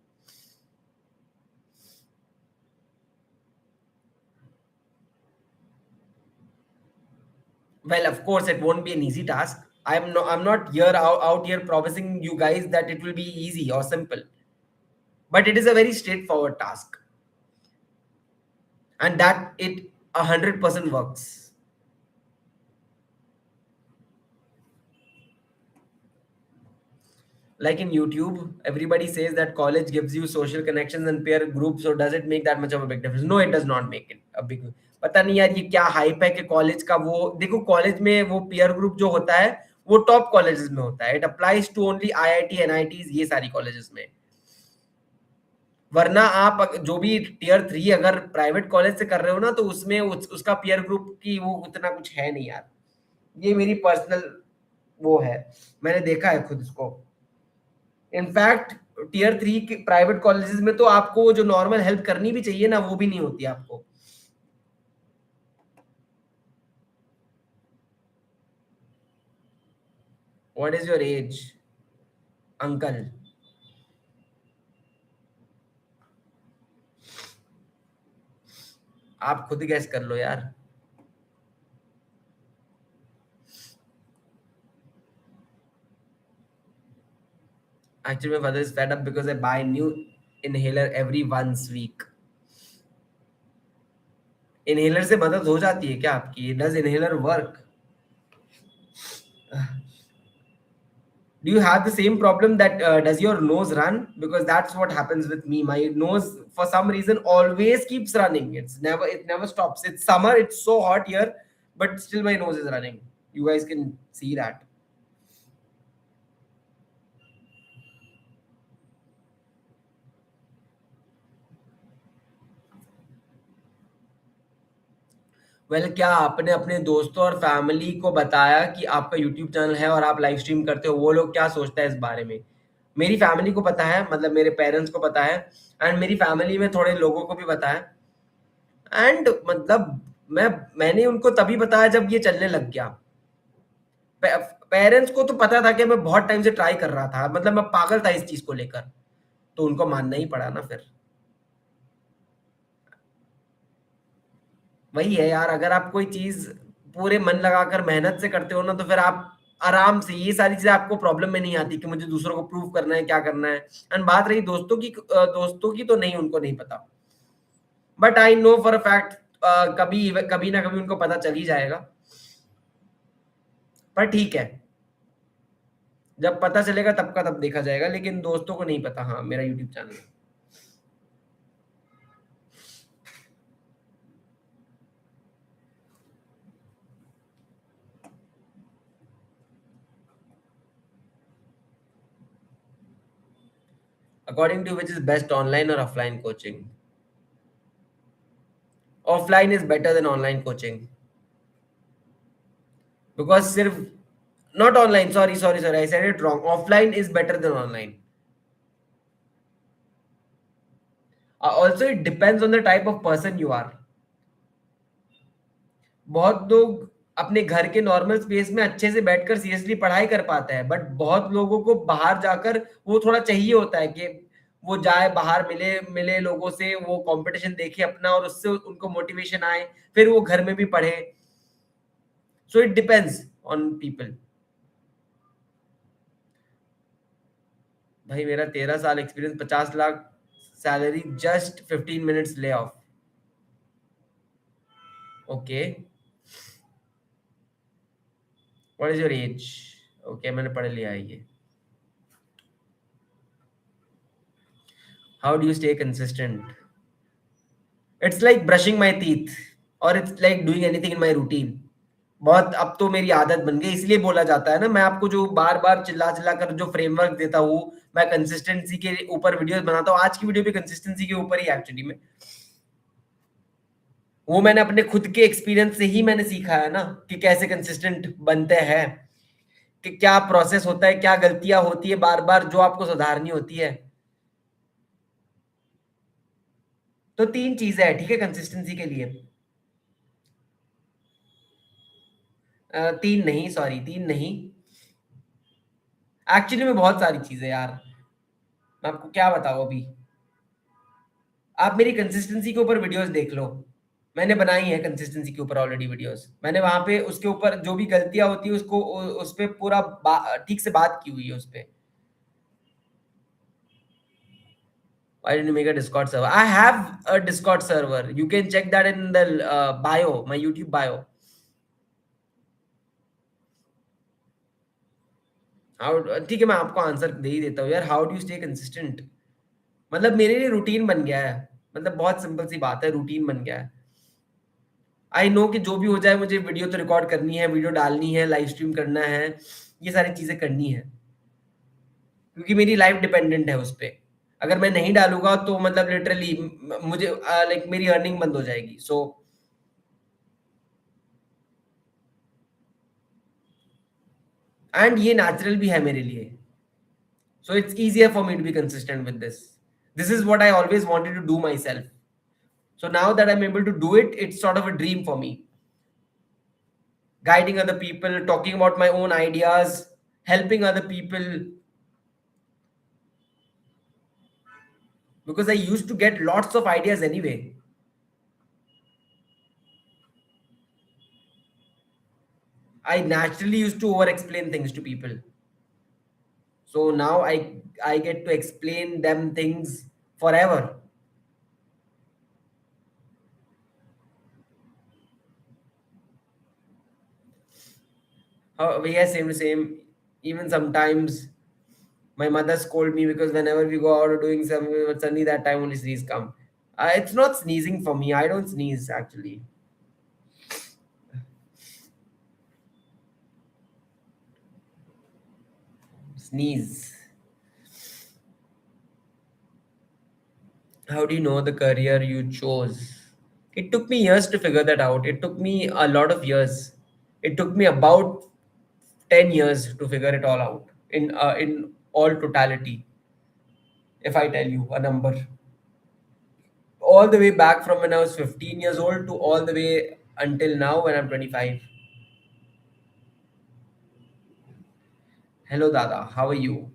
Well, of course, it won't be an easy task. I'm not out here promising you guys that it will be easy or simple, but it is a very straightforward task, and that it 100% works. Like in YouTube, everybody says that college gives you social connections and peer groups. So does it make that much of a big difference? No, it does not make it a big. पता नहीं यार ये क्या hype है कि college का वो देखो, कॉलेज में वो पीयर ग्रुप जो होता है वो टॉप कॉलेजेस में होता है. It applies to only IIT NITs, ये सारी कॉलेजेस में. वरना आप जो भी टीयर थ्री अगर प्राइवेट कॉलेज से कर रहे हो ना, तो उसमें उसका पीयर ग्रुप की वो उतना कुछ है नहीं यार. ये मेरी पर्सनल वो है, मैंने देखा है खुद इसको. इनफैक्ट टीयर थ्री के प्राइवेट कॉलेजेस में तो आपको जो नॉर्मल हेल्प करनी भी चाहिए ना, वो भी नहीं होती आपको. What is your as, uncle? आप खुद गैस कर लो यार. Actually my father is fed up because I buy new inhaler every once week. Inhaler से मदद हो जाती है क्या आपकी? Does inhaler work? Do you have the same problem that does your nose run? Because that's what happens with me. My nose for some reason always keeps running. It never stops. It's summer, it's so hot here, but still my nose is running. You guys can see that. Well क्या आपने अपने दोस्तों और family को बताया कि आपका YouTube channel है और आप लाइव स्ट्रीम करते हो? वो लोग क्या सोचता है इस बारे में? मेरी फैमिली को पता है, मतलब मेरे पेरेंट्स को पता है, एंड मेरी फैमिली में थोड़े लोगों को भी पता है। एंड मतलब मैंने उनको तभी बताया जब ये चलने लग गया। पेरेंट्स को तो पता था कि मैं बहुत टाइम से ट्राई कर रहा था, मतलब मैं पागल था इस चीज को लेकर, तो उनको मानना ही पड़ा ना फिर। वही है यार, अगर आप कोई चीज पूरे मन लगाकर मेहनत से करते हो ना, तो फिर आप आराम से ये सारी चीजें आपको प्रॉब्लम में नहीं आती कि मुझे दूसरों को प्रूव करना है, क्या करना है। एंड बात रही दोस्तों की तो नहीं, उनको नहीं पता, but I know for a fact कभी कभी ना कभी उनको पता चल ही जाएगा। पर ठीक है, जब पता चलेगा तब का तब देखा जाएगा, लेकिन दोस्तों को नहीं पता हाँ मेरा यूट्यूब चैनल है। According to which is best, online और offline coaching? Offline is better than online coaching, because सिर्फ not online, sorry I said it wrong, offline is better than online. Also it depends on the type of person you are. बहुत लोग अपने घर के normal space में अच्छे से बैठकर सीरियसली पढ़ाई कर पाते हैं, बट बहुत लोगों को बाहर जाकर वो थोड़ा चाहिए होता है कि वो जाए बाहर, मिले मिले लोगों से, वो कंपटीशन देखे अपना और उससे उनको मोटिवेशन आए, फिर वो घर में भी पढ़े। So it depends on people. भाई मेरा 13 साल experience, 50 lakh salary, just 15 minutes lay off. Okay, what is your age? Okay, मैंने पढ़ लिया है ये। How do you stay consistent? It's like brushing my teeth, और it's like doing anything in my routine. बहुत अब तो मेरी आदत बन गई, इसलिए बोला जाता है ना, मैं आपको जो बार बार चिल्ला चिल्ला कर जो फ्रेमवर्क देता हूँ, मैं कंसिस्टेंसी के ऊपर वीडियोस बनाता हूँ। आज की वीडियो भी कंसिस्टेंसी के ऊपर ही एक्चुअली में, वो मैंने अपने खुद के एक्सपीरियंस से ही मैंने सीखा है ना, कि कैसे कंसिस्टेंट बनते हैं, कि क्या प्रोसेस होता है, क्या गलतियां होती है बार बार जो आपको सुधारनी होती है। तो तीन चीजें हैं ठीक है कंसिस्टेंसी के लिए। तीन नहीं, सॉरी, तीन नहीं, एक्चुअली में बहुत सारी चीजें यार, मैं आपको क्या बताऊं अभी। आप मेरी कंसिस्टेंसी के ऊपर वीडियोस देख लो, मैंने बनाई है कंसिस्टेंसी के ऊपर ऑलरेडी वीडियोस, मैंने वहां पे उसके ऊपर जो भी गलतियां होती है उसको उस पे पूरा ठीक से बात की हुई है उस पे। Why didn't you make a Discord server? I have a Discord server. You can check that in the bio, my YouTube bio. How? ठीक है, मैं आपको आंसर दे ही देता हूँ यार। How do you stay consistent? मतलब मेरे लिए रूटीन बन गया है, मतलब बहुत सिंपल सी बात है, रूटीन बन गया है। आई नो कि जो भी हो जाए मुझे वीडियो तो रिकॉर्ड करनी है, वीडियो डालनी है, लाइव स्ट्रीम करना है, ये सारी चीजें करनी है, क्योंकि मेरी लाइफ डिपेंडेंट है उस पे। अगर मैं नहीं डालूंगा तो मतलब लिटरली मुझे लाइक मेरी अर्निंग बंद हो जाएगी। सो एंड ये नेचुरल भी है मेरे लिए, so it's easier for me to be consistent with this is what I always wanted to do myself, so now that I'm able to do it, it's sort of a dream for me, guiding other people, talking about my own ideas, helping other people, because I used to get lots of ideas anyway. I naturally used to over explain things to people, so now I get to explain them things forever. Yeah, same. Even sometimes my mother scold me because whenever we go out or doing something, but suddenly that time only sneeze come. It's not sneezing for me. I don't sneeze actually. Sneeze. How do you know the career you chose? It took me years to figure that out. It took me a lot of years. It took me about 10 years to figure it all out in all totality. If I tell you a number, all the way back from when I was 15 years old to all the way until now when I'm 25. Hello, Dada. How are you?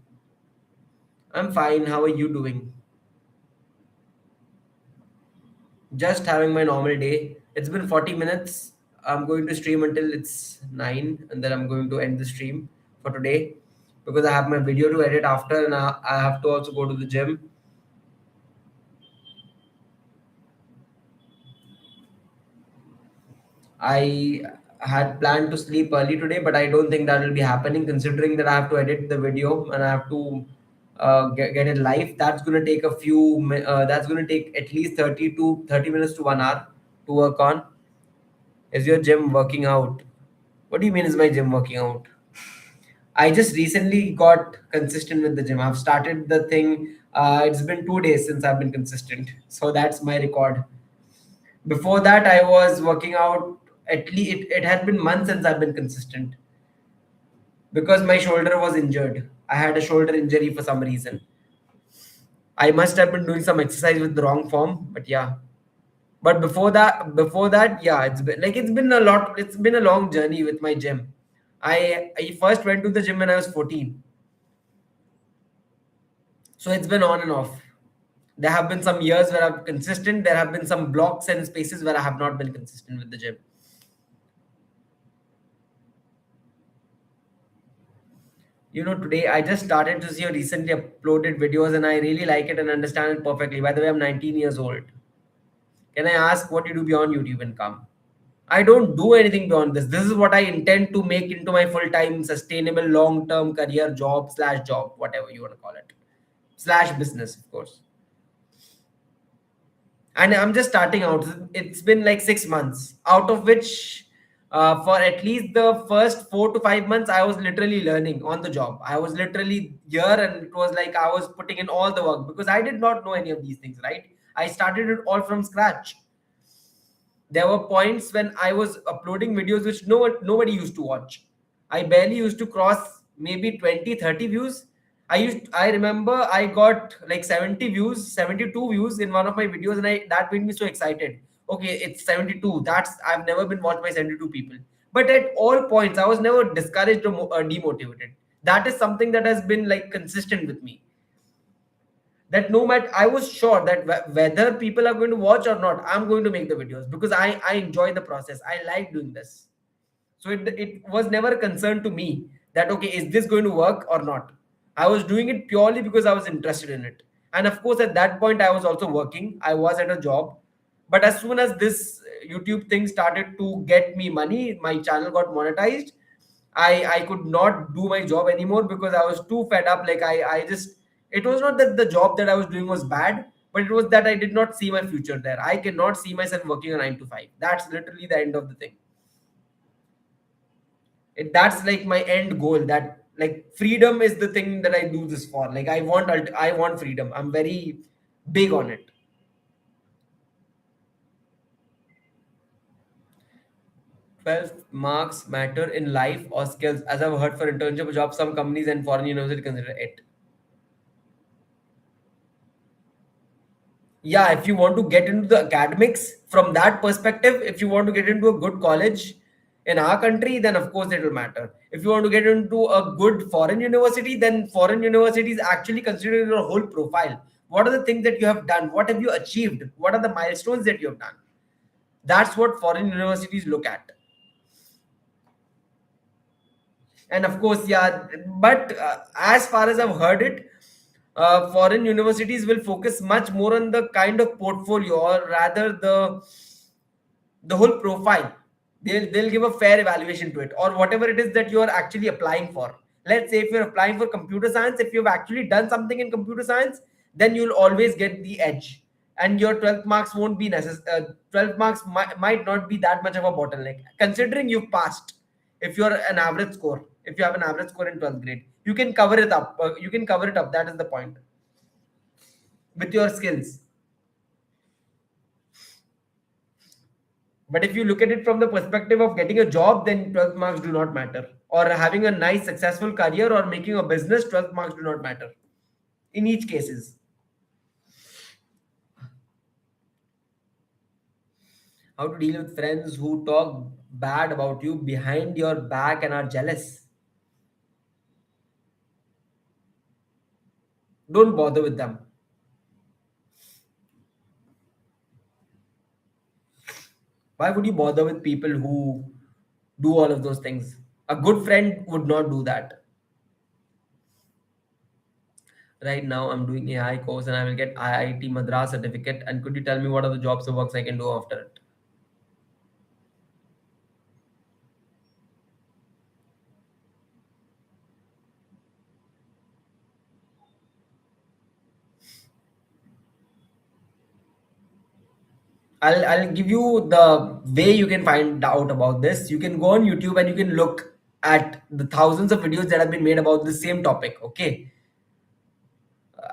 I'm fine. How are you doing? Just having my normal day. It's been 40 minutes. I'm going to stream until it's 9, and then I'm going to end the stream for today because I have my video to edit after, and I have to also go to the gym. I had planned to sleep early today, but I don't think that will be happening considering that I have to edit the video and I have to get it live. That's going to take that's going to take at least 30 minutes to 1 hour to work on. Is your gym working out? What do you mean is my gym working out? I just recently got consistent with the gym. I've started the thing. It's been 2 days since I've been consistent. So that's my record. Before that, I was working out at least, it had been months since I've been consistent because my shoulder was injured. I had a shoulder injury for some reason. I must have been doing some exercise with the wrong form, but yeah. But before that, yeah, it's been a lot. It's been a long journey with my gym. I first went to the gym when I was 14. So it's been on and off. There have been some years where I'm consistent. There have been some blocks and spaces where I have not been consistent with the gym. Today I just started to see your recently uploaded videos and I really like it and understand it perfectly. By the way, I'm 19 years old. Can I ask what you do beyond YouTube income? I don't do anything beyond this. This is what I intend to make into my full-time, sustainable, long-term career job, whatever you want to call it, slash business, of course. And I'm just starting out. It's been like 6 months, out of which, for at least the first 4 to 5 months, I was literally learning on the job. I was literally here, and it was like I was putting in all the work because I did not know any of these things, right? I started it all from scratch. There were points when I was uploading videos which nobody used to watch. I barely used to cross maybe 20, 30 views. I remember I got like 70 views, 72 views in one of my videos, and I that made me so excited. Okay, it's 72. That's I've never been watched by 72 people. But at all points, I was never discouraged or demotivated. That is something that has been like consistent with me, that no matter, I was sure that whether people are going to watch or not, I'm going to make the videos because I enjoy the process. I like doing this. So it was never a concern to me that okay, is this going to work or not. I was doing it purely because I was interested in it. And of course at that point I was also working, I was at a job. But as soon as this YouTube thing started to get me money, my channel got monetized. I could not do my job anymore because I was too fed up. Like I just, it was not that the job that I was doing was bad, but it was that I did not see my future there. I cannot see myself working a 9 to 5. That's literally the end of the thing. That's like my end goal. That like freedom is the thing that I do this for. Like I want freedom. I'm very big on it. 12 marks matter in life or skills? As I've heard, for internship jobs, some companies and foreign university consider it. Yeah, if you want to get into the academics from that perspective, if you want to get into a good college in our country, then of course it will matter. If you want to get into a good foreign university, then foreign universities actually consider your whole profile. What are the things that you have done? What have you achieved? What are the milestones that you have done? That's what foreign universities look at. And of course, yeah, but as far as I've heard it, foreign universities will focus much more on the kind of portfolio, or rather the whole profile. They'll give a fair evaluation to it, or whatever it is that you are actually applying for. Let's say if you're applying for computer science, if you've actually done something in computer science, then you'll always get the edge, and your 12 marks won't be necessary. 12 marks might not be that much of a bottleneck considering you've passed. If you're an average score, if you have an average score in 12th grade, you can cover it up. You can cover it up. That is the point, with your skills. But if you look at it from the perspective of getting a job, then 12th marks do not matter. Or having a nice, successful career or making a business, 12th marks do not matter. In each cases. How to deal with friends who talk bad about you behind your back and are jealous. Don't bother with them. Why would you bother with people who do all of those things? A good friend would not do that. Right now, I'm doing AI course and I will get IIT Madras certificate. And could you tell me what are the jobs or works I can do after it? I'll give you the way you can find out about this. You can go on YouTube and you can look at the thousands of videos that have been made about the same topic. Okay.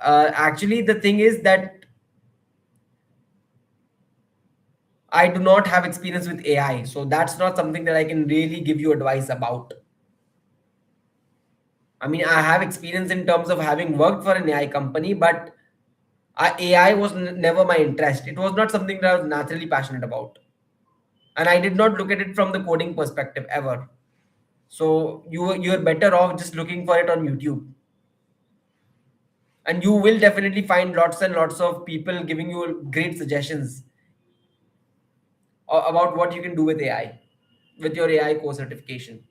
Actually, the thing is that I do not have experience with AI, so that's not something that I can really give you advice about. I mean, I have experience in terms of having worked for an AI company, but AI was never my interest. It was not something that I was naturally passionate about, and I did not look at it from the coding perspective ever. So you're better off just looking for it on YouTube, and you will definitely find lots and lots of people giving you great suggestions about what you can do with AI, with your AI core certification.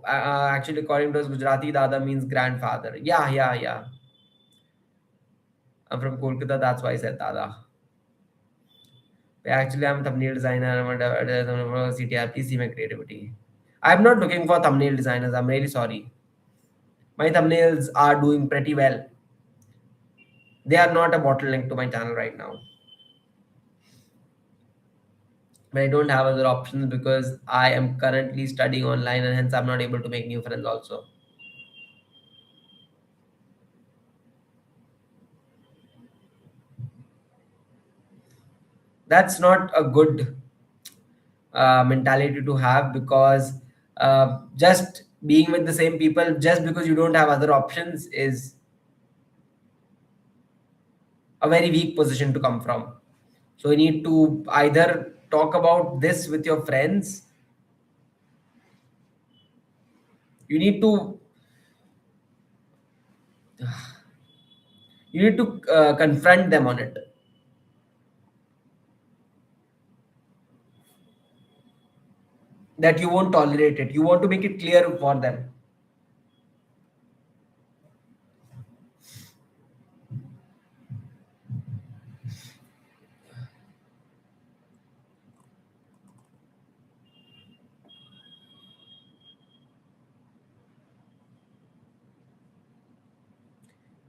Actually, according to us, Gujarati Dada means grandfather. Yeah, yeah, yeah. I'm from Kolkata, that's why I said Dada. Actually, I'm a thumbnail designer. I'm a CTR. Please see my creativity. I'm not looking for thumbnail designers. I'm really sorry. My thumbnails are doing pretty well. They are not a bottleneck to my channel right now. But I don't have other options because I am currently studying online and hence I'm not able to make new friends also. That's not a good mentality to have because just being with the same people just because you don't have other options is a very weak position to come from. So you need to either talk about this with your friends, you need to confront them on it, that you won't tolerate it. You want to make it clear for them.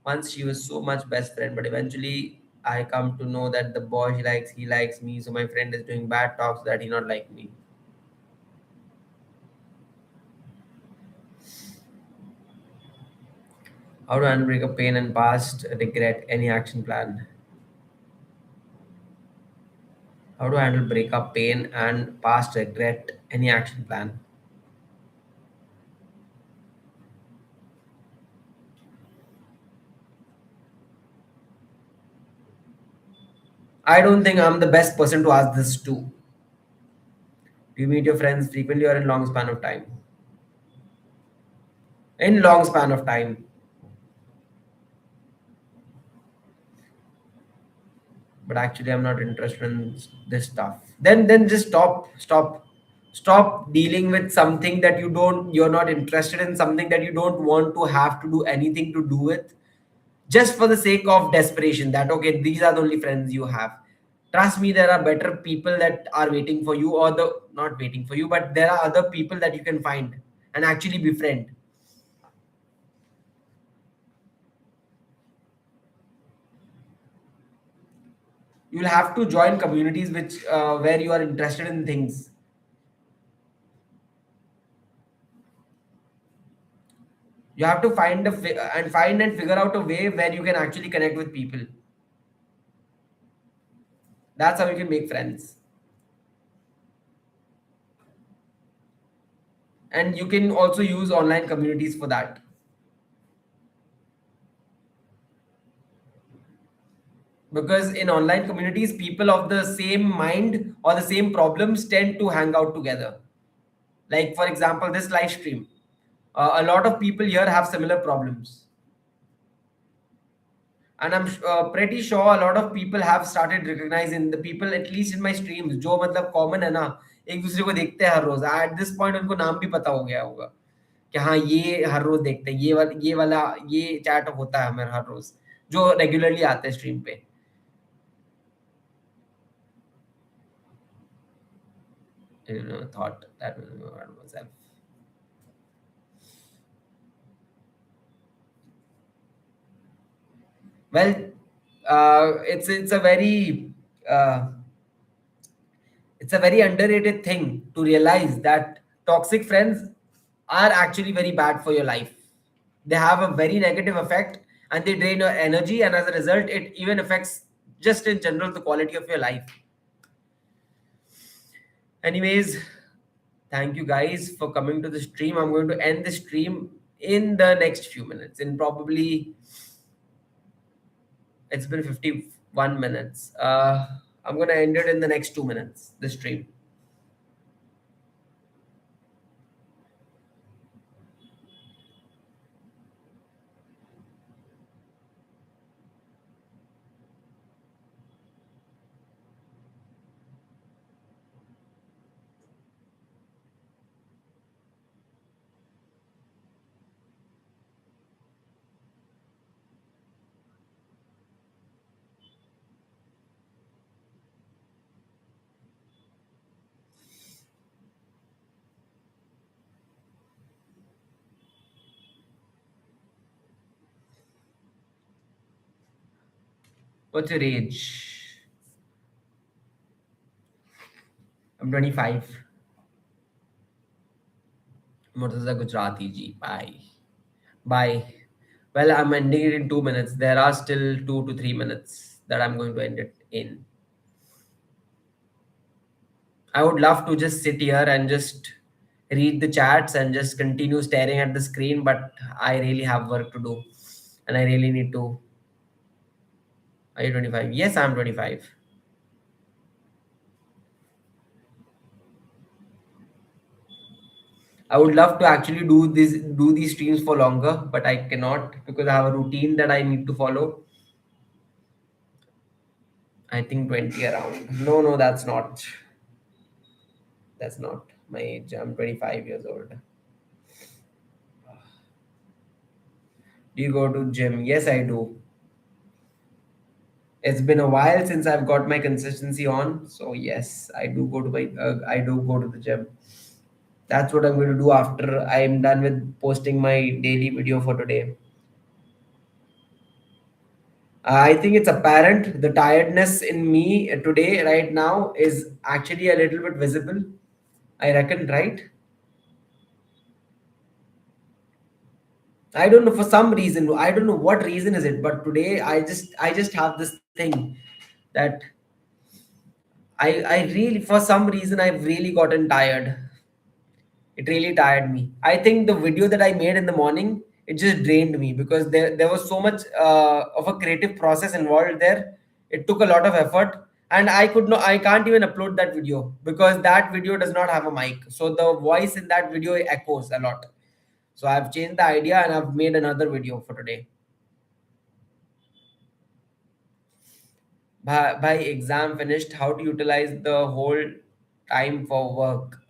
Once she was so much best friend, but eventually I come to know that the boy he likes me, so my friend is doing bad talks that he not like me. How to unbreak a pain and past regret, any action plan? How to handle breakup pain and past regret, any action plan? I don't think I'm the best person to ask this to. Do you meet your friends frequently or in long span of time? In long span of time. But actually I'm not interested in this stuff. Then just stop dealing with something that you're not interested in, something that you don't want to have to do anything to do with, just for the sake of desperation, that okay, these are the only friends you have. Trust me, there are better people that are waiting for you, or the not waiting for you, but there are other people that you can find and actually befriend. You'll have to join communities which where you are interested in things. You have to find and figure out a way where you can actually connect with people. That's how you can make friends. And you can also use online communities for that. Because in online communities, people of the same mind or the same problems tend to hang out together. Like, for example, this live stream. A lot of people here have similar problems. And I'm pretty sure a lot of people have started recognizing the people, at least in my streams, जो मतलब common है ना, एक दूसरे को देखते हैं हर रोज. At this point उनको नाम भी पता हो गया होगा कि हाँ ये हर रोज देखते हैं, ये वाला ये चैट होता है हमारे हर रोज, जो रेगुलरली आते हैं स्ट्रीम पे. You know, thought that was about myself. Well, it's a very uh, it's a very underrated thing to realize that toxic friends are actually very bad for your life. They have a very negative effect and they drain your energy, and as a result, it even affects just in general the quality of your life. Anyways, thank you guys for coming to the stream. I'm going to end the stream in the next few minutes. In probably, it's been 51 minutes. I'm going to end it in the next 2 minutes, the stream. What's your age? I'm 25. Murtaza Gujarati ji. Bye. Bye. Well, I'm ending it in 2 minutes. There are still 2 to 3 minutes that I'm going to end it in. I would love to just sit here and just read the chats and just continue staring at the screen, but I really have work to do and I really need to. Are you 25? Yes, I'm 25. I would love to actually do these streams for longer, but I cannot because I have a routine that I need to follow. I think 20 around. No, no, that's not. That's not my age. I'm 25 years old. Do you go to gym? Yes, I do. It's been a while since I've got my consistency on. So yes, I do go to the gym. That's what I'm going to do after I'm done with posting my daily video for today. I think it's apparent the tiredness in me today right now is actually a little bit visible. I reckon, right? I don't know, for some reason. I don't know what reason is it, but today I just have this thing that I really, for some reason, I've really gotten tired. It really tired me. I think the video that I made in the morning, it just drained me because there was so much of a creative process involved there. It took a lot of effort, and I can't even upload that video because that video does not have a mic. So the voice in that video echoes a lot. So I've changed the idea and I've made another video for today. By exam finished, how to utilize the whole time for work?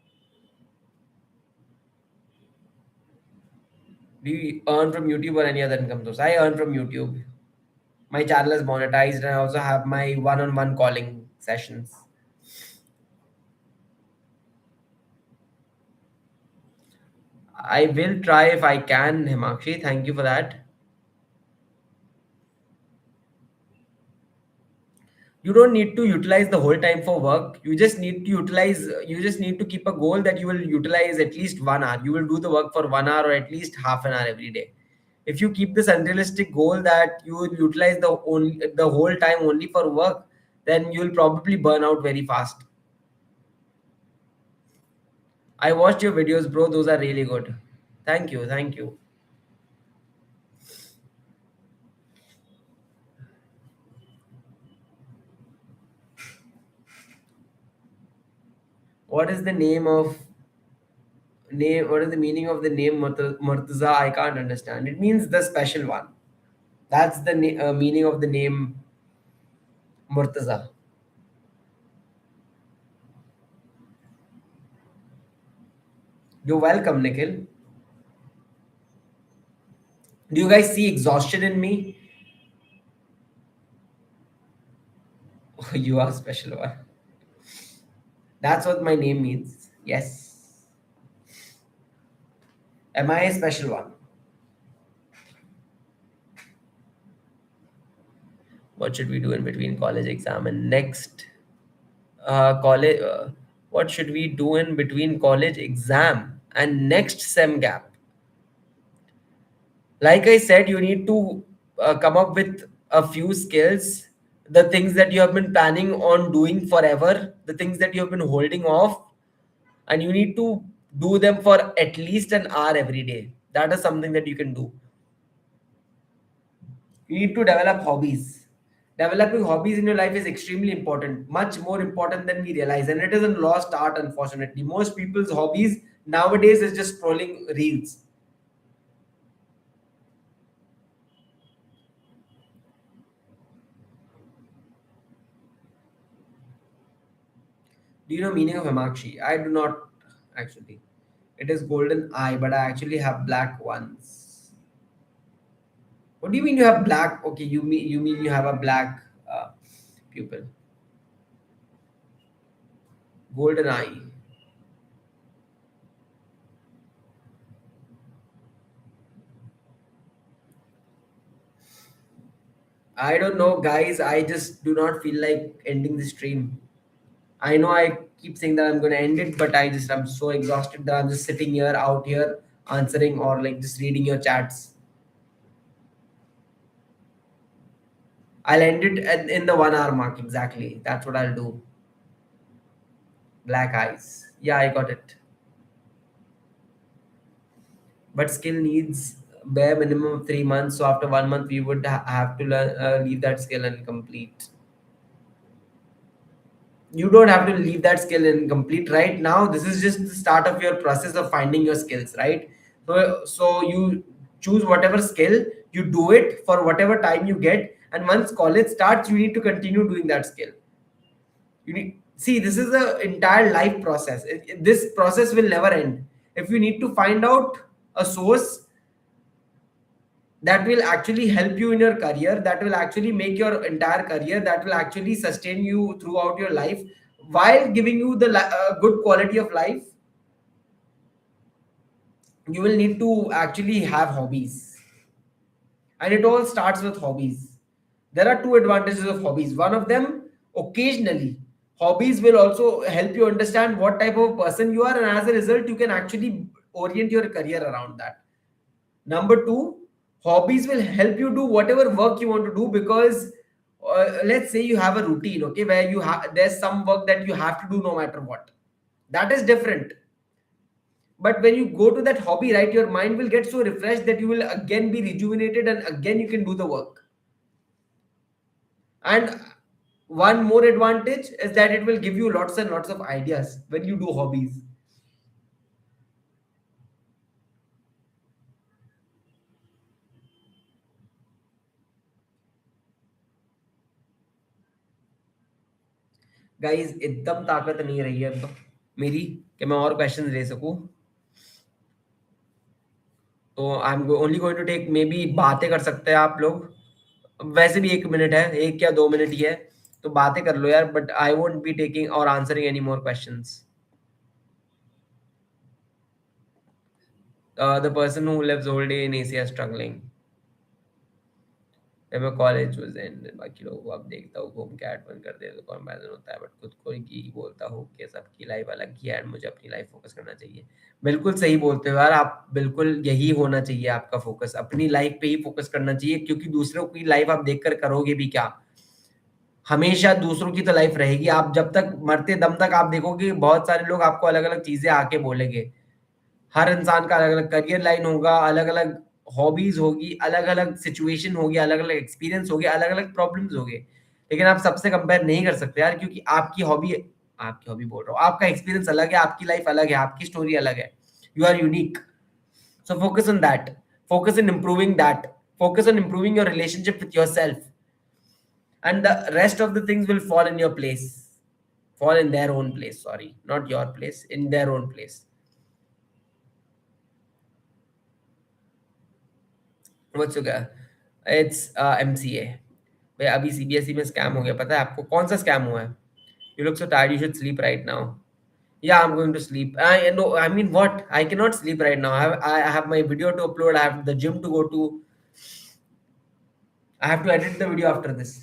Do you earn from YouTube or any other income source? I earn from YouTube. My channel is monetized and I also have my one-on-one calling sessions. I will try if I can, Himakshi. Thank you for that. You don't need to utilize the whole time for work. You just need to keep a goal that you will utilize at least 1 hour. You will do the work for 1 hour or at least half an hour every day. If you keep this unrealistic goal that you will utilize the whole time only for work, then you'll probably burn out very fast. I watched your videos, bro. Those are really good. Thank you. Thank you. What is the name? What is the meaning of the name Murtaza? I can't understand. It means the special one. That's the meaning of the name Murtaza. You're welcome, Nikhil. Do you guys see exhaustion in me? You are special one. That's what my name means. Yes. Am I a special one? What should we do in between college exam and next college? What should we do in between college exam and next sem gap? Like I said, you need to come up with a few skills, the things that you have been planning on doing forever, the things that you have been holding off, and you need to do them for at least an hour every day. That is something that you can do. You need to develop hobbies. Developing hobbies in your life is extremely important, much more important than we realize, and it is a lost art, unfortunately. Most people's hobbies nowadays is just scrolling reels. Do you know meaning of Himakshi? I do not actually. It is golden eye, but I actually have black ones. What do you mean you have black? Okay, you mean you have a black pupil. Golden eye. I don't know, guys. I just do not feel like ending the stream. I know I keep saying that I'm gonna end it, but I'm so exhausted that I'm just sitting here out here answering or like just reading your chats. I'll end it in the 1 hour mark exactly. That's what I'll do. Black eyes. Yeah, I got it. But skill needs bare minimum of 3 months. So after 1 month, we would have to learn, leave that skill and complete. You don't have to leave that skill incomplete right now. This is just the start of your process of finding your skills, right? So you choose whatever skill, you do it for whatever time you get, and once college starts, you need to continue doing that skill. You need see this is a entire life process. This process will never end. If you need to find out a source that will actually help you in your career, that will actually make your entire career, that will actually sustain you throughout your life while giving you the good quality of life, you will need to actually have hobbies. And it all starts with hobbies. There are two advantages of hobbies. One of them, occasionally hobbies will also help you understand what type of person you are, and as a result you can actually orient your career around that. Number two, hobbies will help you do whatever work you want to do, because let's say you have a routine, okay, where you have there's some work that you have to do no matter what. That is different. But when you go to that hobby, right, your mind will get so refreshed that you will again be rejuvenated and again you can do the work. And one more advantage is that it will give you lots and lots of ideas when you do hobbies. Guys एकदम ताकत नहीं रही है अब तो मेरी कि मैं और क्वेश्चन ले सकूं. तो I am only going to take maybe बातें कर सकते हैं आप लोग. वैसे भी 1 मिनट है, 1 या 2 मिनट ही है, तो बातें कर लो यार. But I won't be taking or answering any more questions. The person who lives whole day in AC is struggling. जब मैं कॉलेज वाज एंड बाकी लोगों को अब देखता हूँ घूम के ऐड बंद कर दे तो कंपैरिजन होता है, बट खुद को ही बोलता हूँ कि सबकी लाइफ अलग ही है एंड मुझे अपनी लाइफ फोकस करना चाहिए. बिल्कुल सही बोलते हो यार आप. बिल्कुल यही होना चाहिए आपका फोकस. अपनी लाइफ पे ही फोकस करना चाहिए, क्योंकि दूसरों की लाइफ आप देखकर करोगे भी क्या. हमेशा दूसरों की तो लाइफ रहेगी। आप जब तक मरते दम तक आप देखोगे बहुत सारे लोग आपको अलग-अलग चीज़ें आके बोलेंगे। हर इंसान का अलग-अलग करियर लाइन होगा, अलग-अलग हॉबीज़ होगी, अलग-अलग सिचुएशन होगी, अलग-अलग एक्सपीरियंस होंगे, अलग-अलग प्रॉब्लम्स होंगे। लेकिन आप सबसे कंपेयर नहीं कर सकते यार, क्योंकि आपकी हॉबी बोल रहा हूँ, आपका एक्सपीरियंस अलग है, आपकी लाइफ अलग है, आपकी स्टोरी अलग है। You are unique. So focus on that. Focus on improving that. Focus on improving your relationship with yourself, and the rest of the things will fall in your place. Fall in their own place. Sorry, not your place, in their own place. What's your It's MCA. भाई अभी CBSE में scam हो गया, पता है आपको कौन सा स्कैम हुआ है? You look so tired, you should sleep right now. Yeah, I'm going to sleep. I no, I mean what? I cannot sleep right now. I have my video to upload. I have the gym to go to. I have to edit the video after this.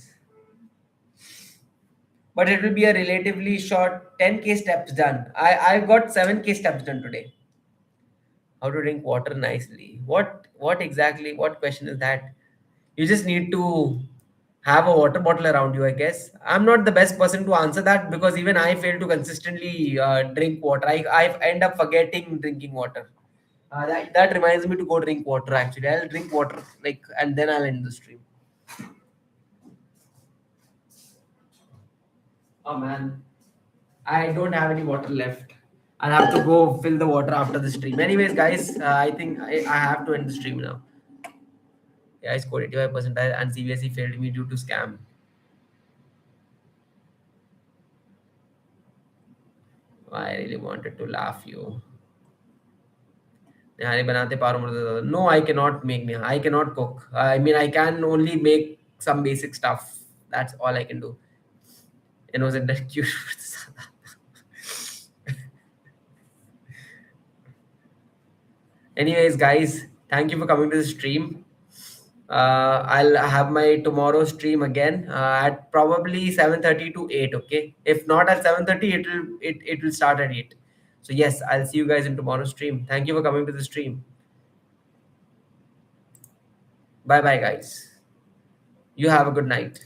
But it will be a relatively short 10K steps done. I got 7K steps done today. How to drink water nicely? What exactly? What question is that? You just need to have a water bottle around you, I guess. I'm not the best person to answer that because even I fail to consistently drink water. I end up forgetting drinking water. That reminds me to go drink water. Actually, I'll drink water like, and then I'll end the stream. Oh man, I don't have any water left. I'll have to go fill the water after the stream. Anyways, guys, I think I have to end the stream now. Yeah, I scored 85% and CBSE failed me due to scam. I really wanted to laugh you. निहारी बनाते पारो मुझे No, I cannot make nihaari. I cannot cook. I mean, I can only make some basic stuff. That's all I can do. Innocent and cute. Anyways, guys, thank you for coming to the stream. I'll have my tomorrow stream again at probably 7:30 to 8. Okay, if not at 7:30, it will start at 8. So yes, I'll see you guys in tomorrow's stream. Thank you for coming to the stream. Bye bye, guys. You have a good night.